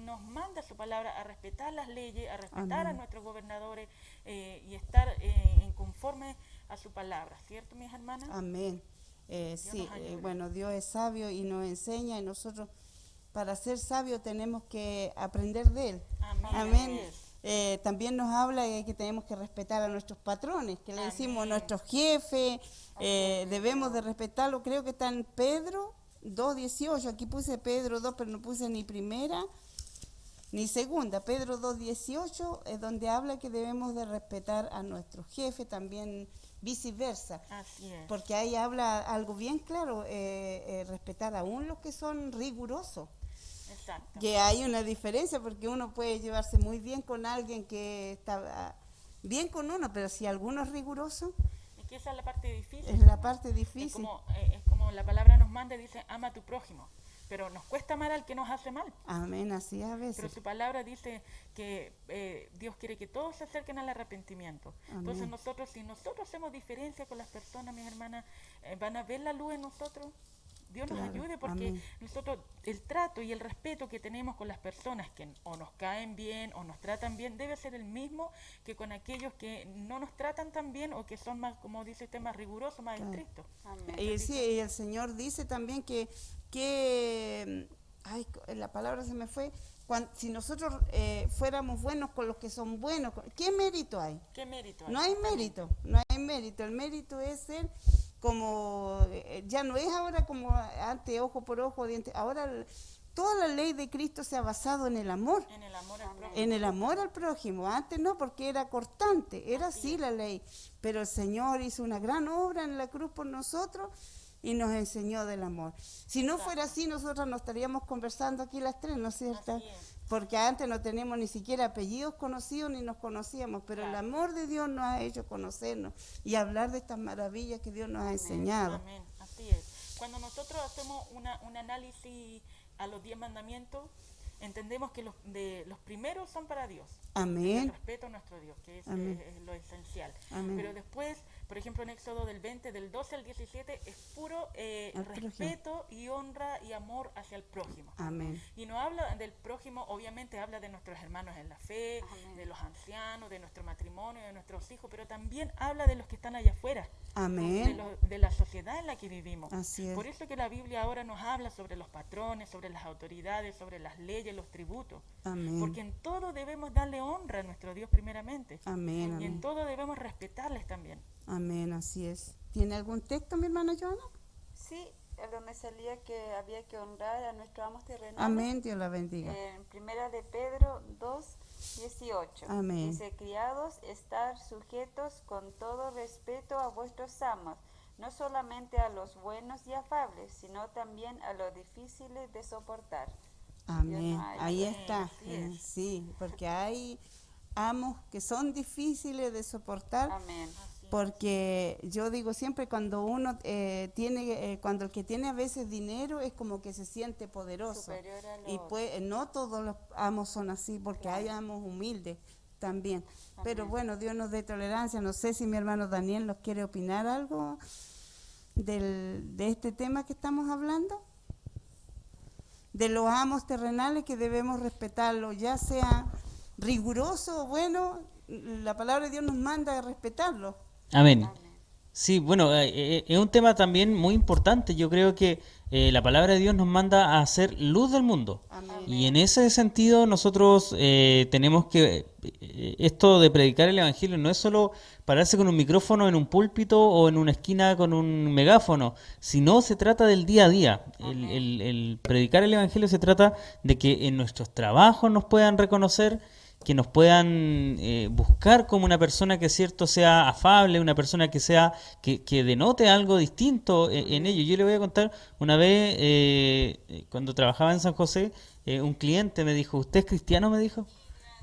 nos manda su palabra a respetar las leyes, a respetar Amén. a nuestros gobernadores y estar en conforme a su palabra, ¿cierto, mis hermanas? Amén. Sí, nos ayude. bueno, Dios es sabio y nos enseña, y nosotros para ser sabios tenemos que aprender de Él. Amén. Amén. Así es. También nos habla de que tenemos que respetar a nuestros patrones, que le decimos Amén. nuestros jefes, debemos de respetarlo. Creo que está en Pedro 2:18, aquí puse Pedro 2, pero no puse ni primera ni segunda. Pedro 2:18 es donde habla que debemos de respetar a nuestros jefes, también viceversa. Así es. Porque ahí habla algo bien claro, respetar aún los que son rigurosos. Exacto. Que hay una diferencia, porque uno puede llevarse muy bien con alguien que está bien con uno, pero si alguno es riguroso, Es que esa es la parte difícil. es la parte Es difícil. como la palabra nos manda y dice, ama a tu prójimo. Pero nos cuesta amar al que nos hace mal. Amén, así es a Pero veces. su palabra dice que Dios quiere que todos se acerquen al arrepentimiento. Entonces Amén. si nosotros hacemos diferencia con las personas, mis hermanas, van a ver la luz en nosotros. Dios nos Claro, ayude, porque amén. nosotros el trato y el respeto que tenemos con las personas que o nos caen bien o nos tratan bien debe ser el mismo que con aquellos que no nos tratan tan bien o que son más, como dice usted, más rigurosos, más Claro. estrictos. Amén. Y sí, y el Señor dice también ay, la palabra se me fue, si nosotros fuéramos buenos con los que son buenos, ¿qué mérito hay? ¿Qué mérito? No hay mérito, no hay mérito. El mérito es ser como, ya no es ahora como antes, ojo por ojo, diente. Ahora toda la ley de Cristo se ha basado en el amor, En el amor al prójimo. en el amor al prójimo. Antes no, porque era cortante, era así la ley. Pero el Señor hizo una gran obra en la cruz por nosotros y nos enseñó del amor. Si no fuera así, nosotros no estaríamos conversando aquí las tres, ¿no es cierto? Así es. Porque antes no teníamos ni siquiera apellidos conocidos ni nos conocíamos, pero el Claro. amor de Dios nos ha hecho conocernos y hablar de estas maravillas que Dios nos ha enseñado. Amén, así es. Cuando nosotros hacemos un análisis a los 10 mandamientos, entendemos que los primeros son para Dios. El Amén. respeto a nuestro Dios, que es Amén. lo esencial. Amén. Pero después, por ejemplo, en Éxodo del 20, del 12 al 17, es puro Al prójimo. respeto y honra y amor hacia el prójimo. Amén. Y no habla del prójimo, obviamente habla de nuestros hermanos en la fe, Amén. de los ancianos, de nuestro matrimonio, de nuestros hijos, pero también habla de los que están allá afuera, Amén. de la sociedad en la que vivimos. Así es. Por eso que la Biblia ahora nos habla sobre los patrones, sobre las autoridades, sobre las leyes, los tributos. Amén. Porque en todo debemos darle honra a nuestro Dios primeramente. Amén. Y en Amén. todo debemos respetarles también. Amén, así es. ¿Tiene algún texto, mi hermana Joana? Sí, es donde salía que había que honrar a nuestros amos terrenales. Amén, Dios la bendiga. En primera de Pedro 2:18. Amén. Dice, criados, estar sujetos con todo respeto a vuestros amos, no solamente a los buenos y afables, sino también a los difíciles de soportar. Amén. no hay. Ahí está. Así es. Sí, porque hay amos que son difíciles de soportar. Amén. Porque yo digo siempre, cuando uno cuando el que tiene a veces dinero es como que se siente poderoso. Superior a los Y pues no todos los amos son así, porque hay amos humildes también. Pero bueno, Dios nos dé tolerancia. No sé si mi hermano Daniel nos quiere opinar algo de este tema que estamos hablando. De los amos terrenales que debemos respetarlo, ya sea riguroso o bueno, la palabra de Dios nos manda a respetarlo. Amén. Sí, bueno, es un tema también muy importante. Yo creo que la palabra de Dios nos manda a hacer luz del mundo. Amén. Y en ese sentido nosotros tenemos que, esto de predicar el Evangelio no es solo pararse con un micrófono en un púlpito o en una esquina con un megáfono, sino se trata del día a día. El predicar el Evangelio se trata de que en nuestros trabajos nos puedan reconocer, que nos puedan buscar como una persona que cierto sea afable, una persona que sea que denote algo distinto en ello. Yo le voy a contar una vez cuando trabajaba en San José, un cliente me dijo, ¿usted es cristiano? Me dijo.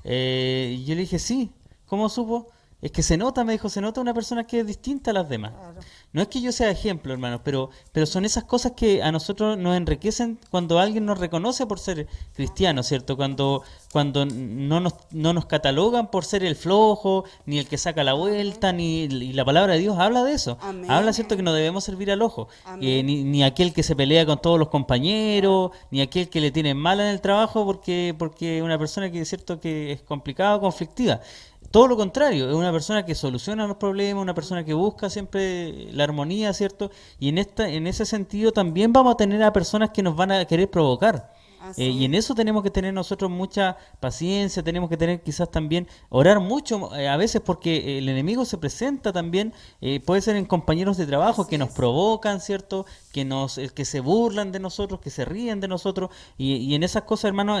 Y yo le dije, sí. ¿Cómo supo? Es que se nota, me dijo, se nota una persona que es distinta a las demás. Claro. No es que yo sea ejemplo, hermano, pero son esas cosas que a nosotros nos enriquecen cuando alguien nos reconoce por ser cristiano, ¿cierto? Cuando no nos catalogan por ser el flojo, ni el que saca la vuelta, y la palabra de Dios habla de eso. Amén. Habla, ¿cierto?, que no debemos servir al ojo. Amén. Ni aquel que se pelea con todos los compañeros, ni aquel que le tiene mal en el trabajo porque una persona que es cierto que es complicada o conflictiva. Todo lo contrario, es una persona que soluciona los problemas, una persona que busca siempre la armonía, ¿cierto? Y en ese sentido también vamos a tener a personas que nos van a querer provocar. Así Y en es. eso tenemos que tener nosotros mucha paciencia, tenemos que tener quizás también, orar mucho a veces porque el enemigo se presenta también, puede ser en compañeros de trabajo Así que nos es. provocan, ¿cierto? Que se burlan de nosotros, que se ríen de nosotros, y en esas cosas, hermano,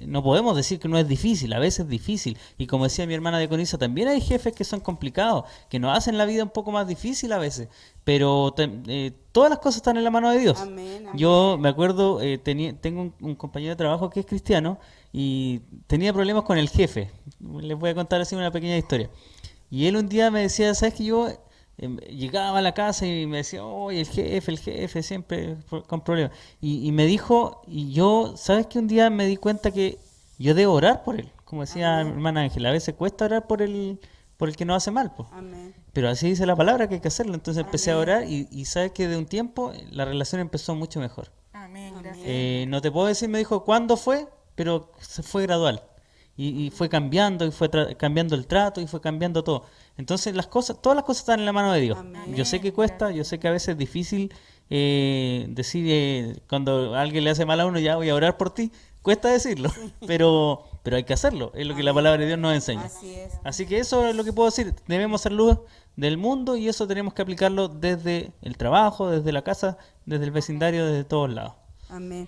no podemos decir que no es difícil, a veces es difícil, y como decía mi hermana Diaconisa, también hay jefes que son complicados, que nos hacen la vida un poco más difícil a veces, pero todas las cosas están en la mano de Dios. Amén, amén. Yo me acuerdo, tengo un compañero de trabajo que es cristiano y tenía problemas con el jefe. Les voy a contar así una pequeña historia. Y él un día me decía, ¿sabes qué? Yo llegaba a la casa y me decía, oye, el jefe, siempre con problemas. Y me dijo, y yo, ¿sabes qué? Un día me di cuenta que yo debo orar por él. Como decía mi hermana Ángela, a veces cuesta orar por el que nos hace mal, pues. Amén. Pero así dice la palabra que hay que hacerlo. Entonces empecé a Amén. orar y sabes que de un tiempo la relación empezó mucho mejor. Amén, gracias. No te puedo decir, me dijo cuándo fue, pero se fue gradual. Y fue cambiando, y fue cambiando el trato, y fue cambiando todo. Entonces todas las cosas están en la mano de Dios. Amén. Yo sé que cuesta, yo sé que a veces es difícil decir cuando alguien le hace mal a uno, ya voy a orar por ti. Cuesta decirlo, pero hay que hacerlo. Es lo que la palabra de Dios nos enseña. Así es. Así que eso es lo que puedo decir. Debemos ser luz del mundo y eso tenemos que aplicarlo desde el trabajo, desde la casa, desde el vecindario, desde todos lados. Amén.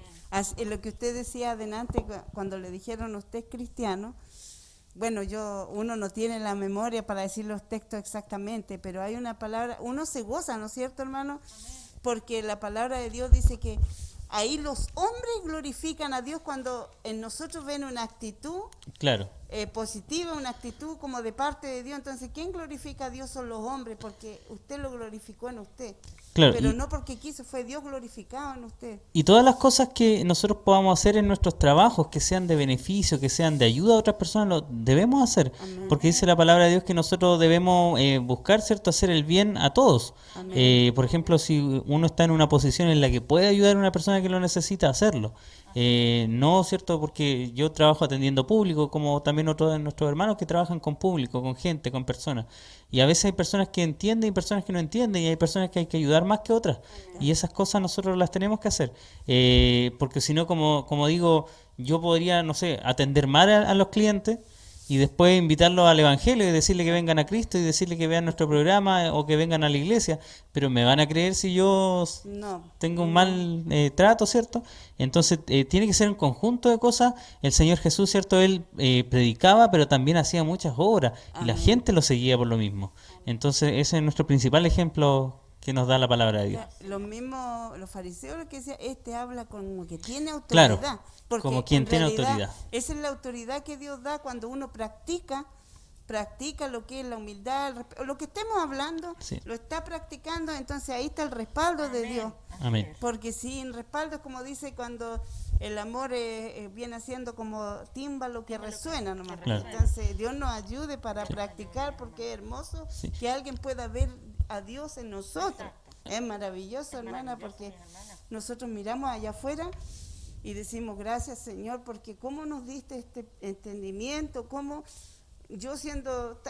Lo que usted decía adelante, cuando le dijeron usted es cristiano, bueno, uno no tiene la memoria para decir los textos exactamente, pero hay una palabra, uno se goza, ¿no es cierto, hermano? Porque la palabra de Dios dice que ahí los hombres glorifican a Dios cuando en nosotros ven una actitud Claro. positiva, una actitud como de parte de Dios. Entonces, ¿quién glorifica a Dios son los hombres? Porque usted lo glorificó en usted. Claro, Pero y- no porque quiso, fue Dios glorificado en usted. Y todas las cosas que nosotros podamos hacer en nuestros trabajos, que sean de beneficio, que sean de ayuda a otras personas, lo debemos hacer. Amén. Porque dice la palabra de Dios que nosotros debemos buscar, ¿cierto?, hacer el bien a todos. Amén. Por ejemplo, si uno está en una posición en la que puede ayudar a una persona que lo necesita, hacerlo. No, ¿cierto? Porque yo trabajo atendiendo público, como también otros de nuestros hermanos que trabajan con público, con gente, con personas. Y a veces hay personas que entienden y personas que no entienden, y hay personas que hay que ayudar más que otras. Y esas cosas nosotros las tenemos que hacer. Porque si no, como digo, yo podría, no sé, atender mal a los clientes y después invitarlos al Evangelio y decirle que vengan a Cristo y decirle que vean nuestro programa o que vengan a la iglesia, pero me van a creer si yo No. tengo un mal trato, ¿cierto? Entonces tiene que ser un conjunto de cosas. El Señor Jesús, ¿cierto? Él predicaba, pero también hacía muchas obras y la Amén. gente lo seguía por lo mismo. Entonces ese es nuestro principal ejemplo que nos da la palabra de Dios. Los mismos, los fariseos, lo que decían, habla como que tiene Claro, autoridad. Porque como quien en tiene realidad, autoridad. esa es la autoridad que Dios da cuando uno practica lo que es la humildad, el respeto, lo que estemos hablando, Sí. lo está practicando, entonces ahí está el respaldo de Dios. Amén. Porque sin respaldo es como dice cuando el amor viene siendo como tímbalo que resuena nomás. Claro. Entonces Dios nos ayude para practicar, porque es hermoso Sí. que alguien pueda ver a Dios en nosotros. Es maravilloso, hermana, porque nosotros miramos allá afuera y decimos gracias, Señor, porque cómo nos diste este entendimiento, cómo yo siendo,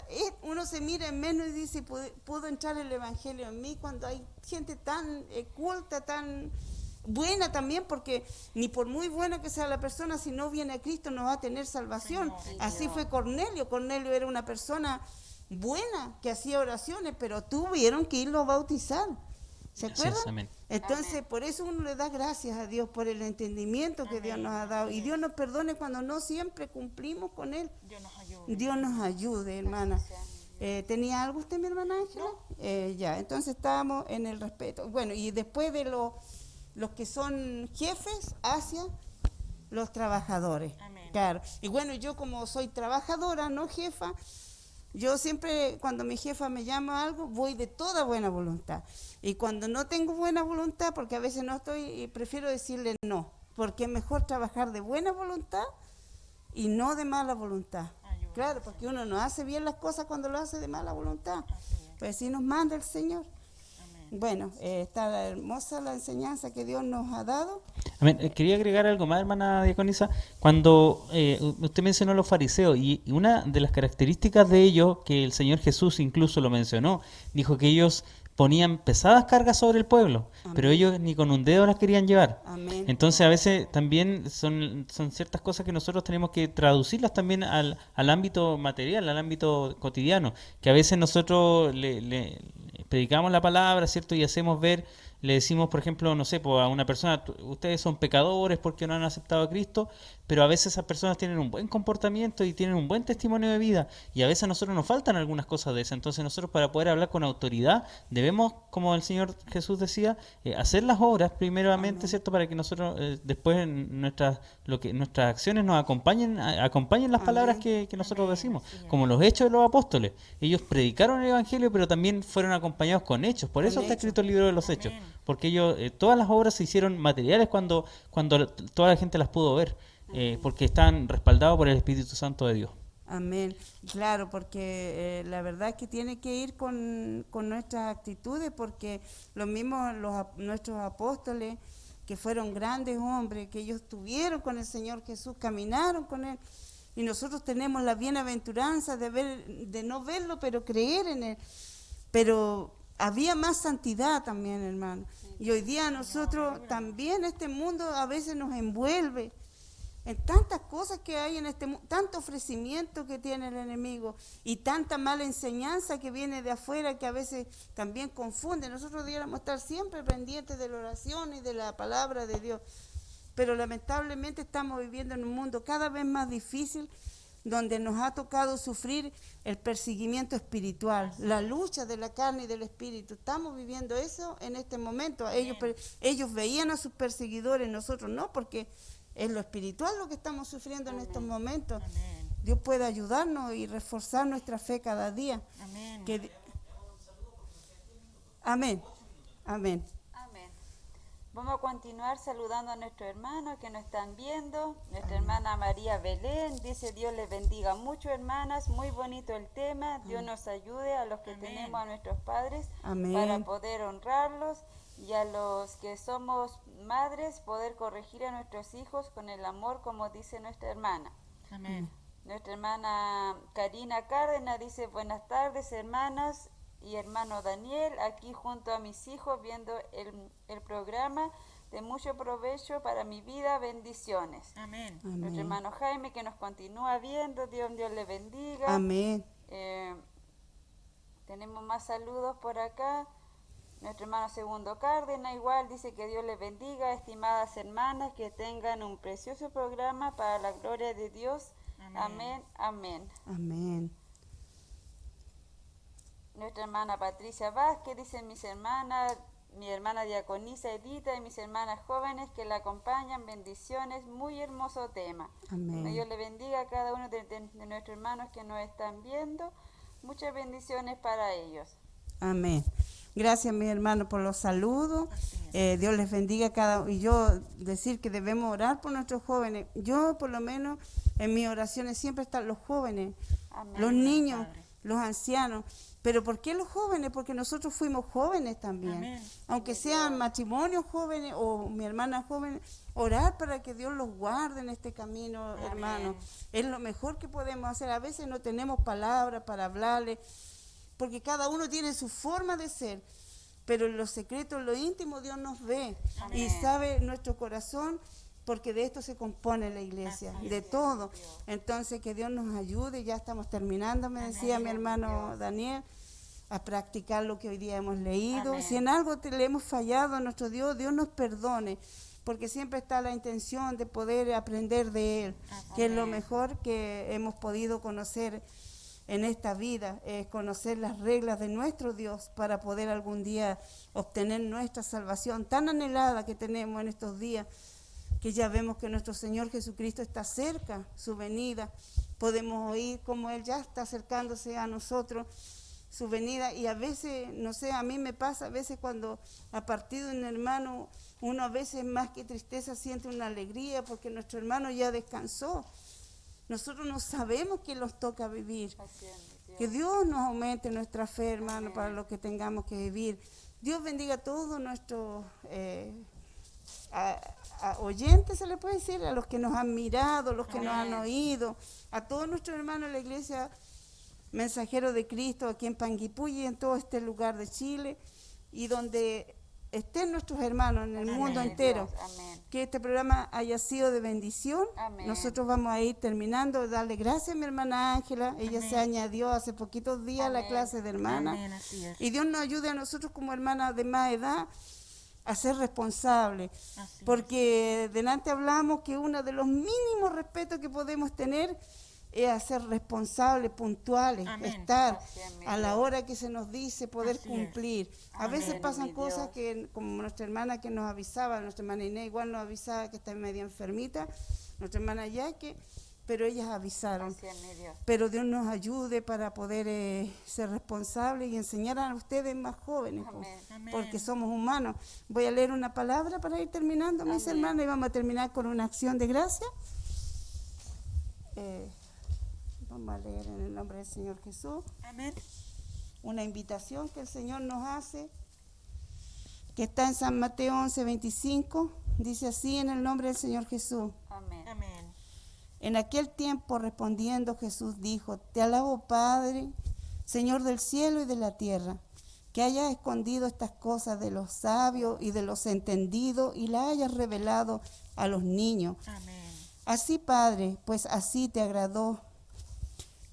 uno se mira en menos y dice, pudo entrar el Evangelio en mí cuando hay gente tan culta, tan buena también, porque ni por muy buena que sea la persona, si no viene a Cristo no va a tener salvación. Así fue Cornelio. Cornelio era una persona buena, que hacía oraciones, pero tuvieron que irlo a bautizar. ¿Se Así acuerdan? es, amén. Entonces, por eso uno le da gracias a Dios por el entendimiento que Dios nos ha dado. Y Dios nos perdone cuando no siempre cumplimos con Él. Dios nos ayude. Dios nos ayude, hermana. ¿Tenía algo usted, mi hermana Ángela? Ya, entonces estábamos en el respeto. Bueno, y después de los que son jefes hacia los trabajadores. Amén. Claro. Y bueno, yo como soy trabajadora, no jefa, yo siempre cuando mi jefa me llama a algo, voy de toda buena voluntad. Y cuando no tengo buena voluntad, porque a veces no estoy, prefiero decirle no, porque es mejor trabajar de buena voluntad y no de mala voluntad. Ayúdanos, Claro, porque uno no hace bien las cosas cuando lo hace de mala voluntad. Pues así nos manda el Señor. Amén. Bueno, está hermosa la enseñanza que Dios nos ha dado. Amén. Quería agregar algo más, hermana diaconisa. Cuando usted mencionó a los fariseos, y una de las características de ellos, que el Señor Jesús incluso lo mencionó, dijo que ellos ponían pesadas cargas sobre el pueblo, pero ellos ni con un dedo las querían llevar. Amén. Entonces a veces también son ciertas cosas que nosotros tenemos que traducirlas también al ámbito material, al ámbito cotidiano, que a veces nosotros le predicamos la palabra, ¿cierto? Y hacemos ver, le decimos, por ejemplo, no sé, pues a una persona, ustedes son pecadores porque no han aceptado a Cristo, pero a veces esas personas tienen un buen comportamiento y tienen un buen testimonio de vida, y a veces a nosotros nos faltan algunas cosas de esas. Entonces nosotros, para poder hablar con autoridad, debemos, como el Señor Jesús decía, hacer las obras primeramente, ¿cierto? Para que nosotros después nuestras acciones nos acompañen las palabras que nosotros decimos, como los hechos de los apóstoles. Ellos predicaron el Evangelio, pero también fueron acompañados con hechos. Por eso está escrito el libro de los Hechos, porque ellos, todas las obras se hicieron materiales cuando toda la gente las pudo ver, porque están respaldados por el Espíritu Santo de Dios. Amén. Claro, porque la verdad es que tiene que ir con nuestras actitudes, porque los mismos nuestros apóstoles, que fueron grandes hombres, que ellos estuvieron con el Señor Jesús, caminaron con Él, y nosotros tenemos la bienaventuranza de no verlo, pero creer en Él. Pero había más santidad también, hermano. Y hoy día nosotros también, este mundo a veces nos envuelve en tantas cosas que hay en este mundo, tanto ofrecimiento que tiene el enemigo y tanta mala enseñanza que viene de afuera, que a veces también confunde. Nosotros debiéramos estar siempre pendientes de la oración y de la palabra de Dios, pero lamentablemente estamos viviendo en un mundo cada vez más difícil, donde nos ha tocado sufrir el perseguimiento espiritual, la lucha de la carne y del espíritu. Estamos viviendo eso en este momento. Ellos veían a sus perseguidores, nosotros no, porque es lo espiritual lo que estamos sufriendo en estos momentos. Amén. Dios puede ayudarnos y reforzar nuestra fe cada día. Amén. Amén. Amén. Amén. Vamos a continuar saludando a nuestros hermanos que nos están viendo. Nuestra hermana María Belén dice: Dios les bendiga mucho, hermanas. Muy bonito el tema. Dios nos ayude a los que tenemos a nuestros padres Amén. para poder honrarlos, y a los que somos madres poder corregir a nuestros hijos con el amor, como dice nuestra hermana. Amén. Nuestra hermana Karina Cárdenas dice: buenas tardes, hermanas y hermano Daniel, aquí junto a mis hijos viendo el programa, de mucho provecho para mi vida, bendiciones. Amén. Nuestro hermano Jaime, que nos continúa viendo, Dios le bendiga. Amén. Tenemos más saludos por acá. Nuestro hermano Segundo Cárdenas igual dice que Dios les bendiga, estimadas hermanas, que tengan un precioso programa para la gloria de Dios. Amén, amén. Amén. nuestra hermana Patricia Vázquez, dicen mis hermanas, mi hermana diaconisa Edita y mis hermanas jóvenes que la acompañan. Bendiciones, muy hermoso tema. Amén. Que Dios le bendiga a cada uno de nuestros hermanos que nos están viendo. Muchas bendiciones para ellos. Amén. Gracias, mi hermano, por los saludos. Dios les bendiga a cada uno. Y yo decir que debemos orar por nuestros jóvenes. Yo, por lo menos, en mis oraciones siempre están los jóvenes, Amén. los niños, los ancianos. ¿Pero por qué los jóvenes? Porque nosotros fuimos jóvenes también. Amén. Aunque sean matrimonios jóvenes o mi hermana joven, orar para que Dios los guarde en este camino, hermano. Es lo mejor que podemos hacer. A veces no tenemos palabras para hablarle, porque cada uno tiene su forma de ser. Pero en lo secreto, en lo íntimo, Dios nos ve. Amén. Y sabe nuestro corazón, porque de esto se compone la iglesia, de todo. Entonces, que Dios nos ayude. Ya estamos terminando, me decía mi hermano Daniel, a practicar lo que hoy día hemos leído. Amén. Si en algo le hemos fallado a nuestro Dios, Dios nos perdone, porque siempre está la intención de poder aprender de Él, que es lo mejor que hemos podido conocer en esta vida, es conocer las reglas de nuestro Dios para poder algún día obtener nuestra salvación tan anhelada que tenemos en estos días, que ya vemos que nuestro Señor Jesucristo está cerca, su venida. Podemos oír cómo Él ya está acercándose a nosotros, su venida, y a veces, no sé, a mí me pasa a veces cuando ha partido un hermano, uno a veces más que tristeza siente una alegría porque nuestro hermano ya descansó. Nosotros no sabemos qué nos toca vivir. Así es, mi Dios. Que Dios nos aumente nuestra fe, hermano, para lo que tengamos que vivir. Dios bendiga a todos nuestros a oyentes, se le puede decir, a los que nos han mirado, los que nos han oído, a todos nuestros hermanos de la iglesia Mensajero de Cristo, aquí en Panguipulli, en todo este lugar de Chile, y donde estén nuestros hermanos en el mundo Amén, entero. Dios. Amén. Que este programa haya sido de bendición. Amén. Nosotros vamos a ir terminando. Darle gracias a mi hermana Ángela. Ella se añadió hace poquitos días a la Amén. clase de hermana. Amén, así es. Y Dios nos ayude a nosotros como hermanas de más edad a ser responsables. Así Porque delante hablamos que uno de los mínimos respetos que podemos tener es a ser responsables, puntuales, Amén. estar Así es, mi a la Dios. hora que se nos dice, poder Así es. cumplir. A Amén, veces pasan mi cosas Dios. que, como nuestra hermana que nos avisaba, nuestra hermana Inés igual nos avisaba que está media enfermita, nuestra hermana Yaque, pero ellas avisaron. Así es, mi Dios. Pero Dios nos ayude para poder ser responsables y enseñar a ustedes más jóvenes, pues, Amén. Amén. porque somos humanos. Voy a leer una palabra para ir terminando, mis Amén. hermanas, y vamos a terminar con una acción de gracia. Vamos a leer en el nombre del Señor Jesús Amén. una invitación que el Señor nos hace, que está en San Mateo 11:25, dice así: en el nombre del Señor Jesús. Amén. Amén. En aquel tiempo, respondiendo, Jesús dijo: te alabo, Padre, Señor del cielo y de la tierra, que hayas escondido estas cosas de los sabios y de los entendidos y las hayas revelado a los niños. Amén. Así, Padre, pues así te agradó.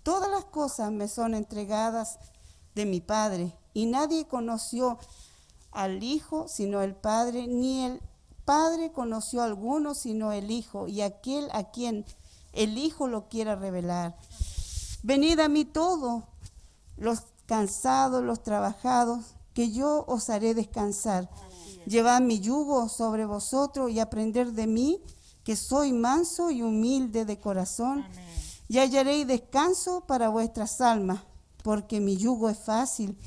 Todas las cosas me son entregadas de mi Padre, y nadie conoció al Hijo sino el Padre, ni el Padre conoció a alguno sino el Hijo, y aquel a quien el Hijo lo quiera revelar. Venid a mí todos los cansados, los trabajados, que yo os haré descansar. Llevad mi yugo sobre vosotros y aprended de mí, que soy manso y humilde de corazón, Amén. y hallaréis descanso para vuestras almas, porque mi yugo es fácil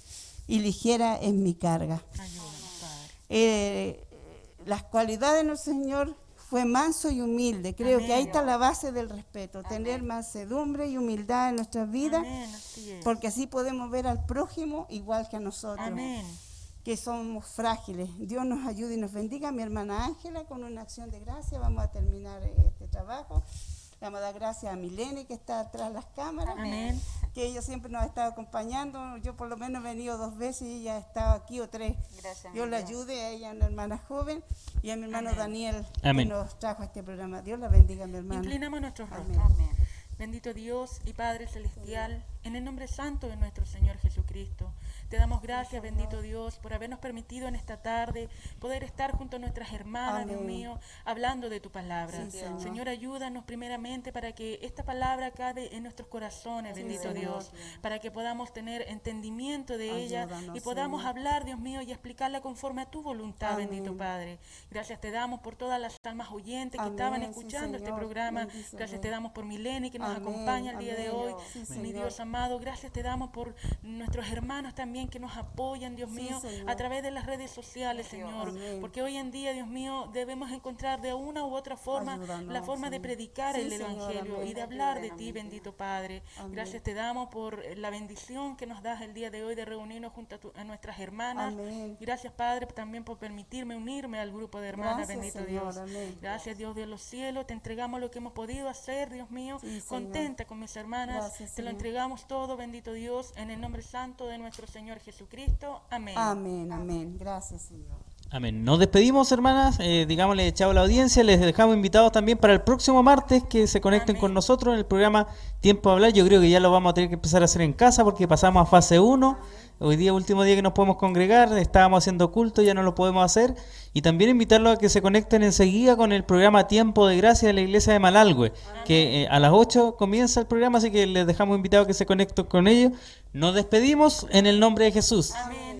y ligera es mi carga. Ayúdanos, Padre. Las cualidades de nuestro Señor fue manso y humilde. Creo Amén. que ahí está la base del respeto, tener mansedumbre y humildad en nuestras vidas, Amén, así es. porque así podemos ver al prójimo igual que a nosotros, Amén. que somos frágiles. Dios nos ayude y nos bendiga. Mi hermana Ángela, con una acción de gracia, vamos a terminar este trabajo. Le vamos a dar gracias a Milene, que está atrás de las cámaras, Amén. que ella siempre nos ha estado acompañando. Yo por lo menos he venido 2 veces y ella ha estado aquí o 3. Gracias, Dios mi la Dios. ayude, a ella, una hermana joven, y a mi hermano Amén. Daniel, Amén. que nos trajo a este programa. Dios la bendiga, mi hermano. Inclinamos nuestros rostros. Amén. Amén. Bendito Dios y Padre Celestial, en el nombre santo de nuestro Señor Jesucristo. Te damos gracias, bendito Dios, por habernos permitido en esta tarde poder estar junto a nuestras hermanas, Amén. Dios mío, hablando de tu palabra. Sí, Señor. Señor, ayúdanos primeramente para que esta palabra cabe en nuestros corazones, Sí, bendito Señor. Dios, para que podamos tener entendimiento de ella Ayúdanos, y podamos Señor. hablar, Dios mío, y explicarla conforme a tu voluntad, Amén. bendito Padre. Gracias te damos por todas las almas oyentes que Amén, estaban sí, escuchando este Señor. programa. Bendícelo. Gracias te damos por Mileni, que nos Amén, acompaña el día de amén. hoy. Sí, Mi Señor. Dios amado, gracias te damos por nuestros hermanos también que nos apoyan, Dios Sí, mío, Señor. a través de las redes sociales, Señor. Amén. Porque hoy en día, Dios mío, debemos encontrar de una u otra forma Ayúdanos, la forma de Señor. predicar Sí, el Señor, Evangelio amén. y de hablar de Ayúdanos, ti, bendito Padre. Amén. Gracias te damos por la bendición que nos das el día de hoy de reunirnos junto a nuestras hermanas. Amén. Gracias, Padre, también por permitirme unirme al grupo de hermanas, Gracias, bendito Señor, Dios. amén. Gracias, Dios de los cielos. Te entregamos lo que hemos podido hacer, Dios mío. Sí, Señor. Contenta con mis hermanas. Gracias, te lo Señor. entregamos todo, bendito Dios, en el nombre santo de nuestro Señor Jesucristo. Amén. Amén, amén. Gracias, Señor. Amén. Nos despedimos, hermanas. Digámosle chao a la audiencia. Les dejamos invitados también para el próximo martes que se conecten Amén. con nosotros en el programa Tiempo de Hablar. Yo creo que ya lo vamos a tener que empezar a hacer en casa porque pasamos a fase 1. Hoy día, último día que nos podemos congregar, estábamos haciendo culto, ya no lo podemos hacer. Y también invitarlos a que se conecten enseguida con el programa Tiempo de Gracia de la Iglesia de Malalhue, que a las 8 comienza el programa, así que les dejamos invitados a que se conecten con ellos. Nos despedimos en el nombre de Jesús. Amén.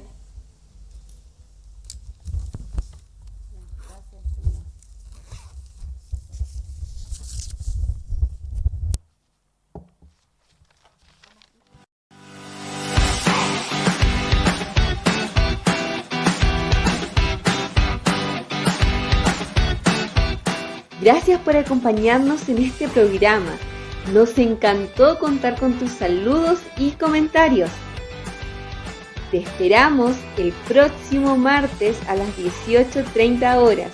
Gracias por acompañarnos en este programa. Nos encantó contar con tus saludos y comentarios. Te esperamos el próximo martes a las 18:30 horas.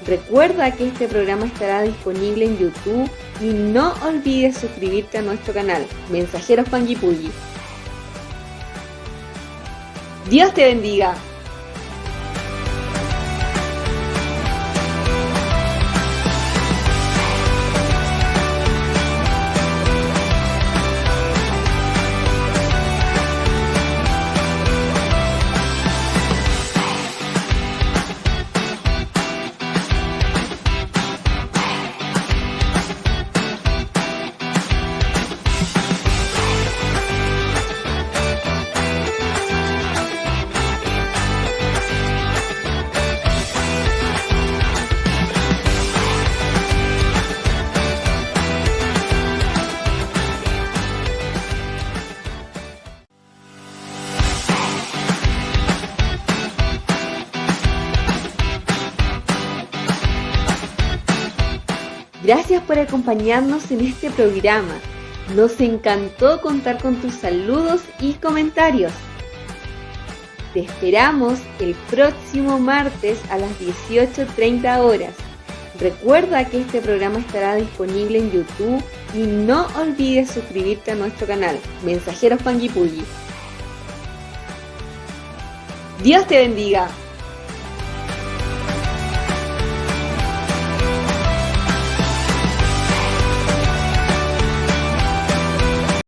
Recuerda que este programa estará disponible en YouTube y no olvides suscribirte a nuestro canal, Mensajeros Panguipulli. Dios te bendiga. Gracias por acompañarnos en este programa. Nos encantó contar con tus saludos y comentarios. Te esperamos el próximo martes a las 18:30 horas. Recuerda que este programa estará disponible en YouTube y no olvides suscribirte a nuestro canal, Mensajeros Panguipulli. Dios te bendiga.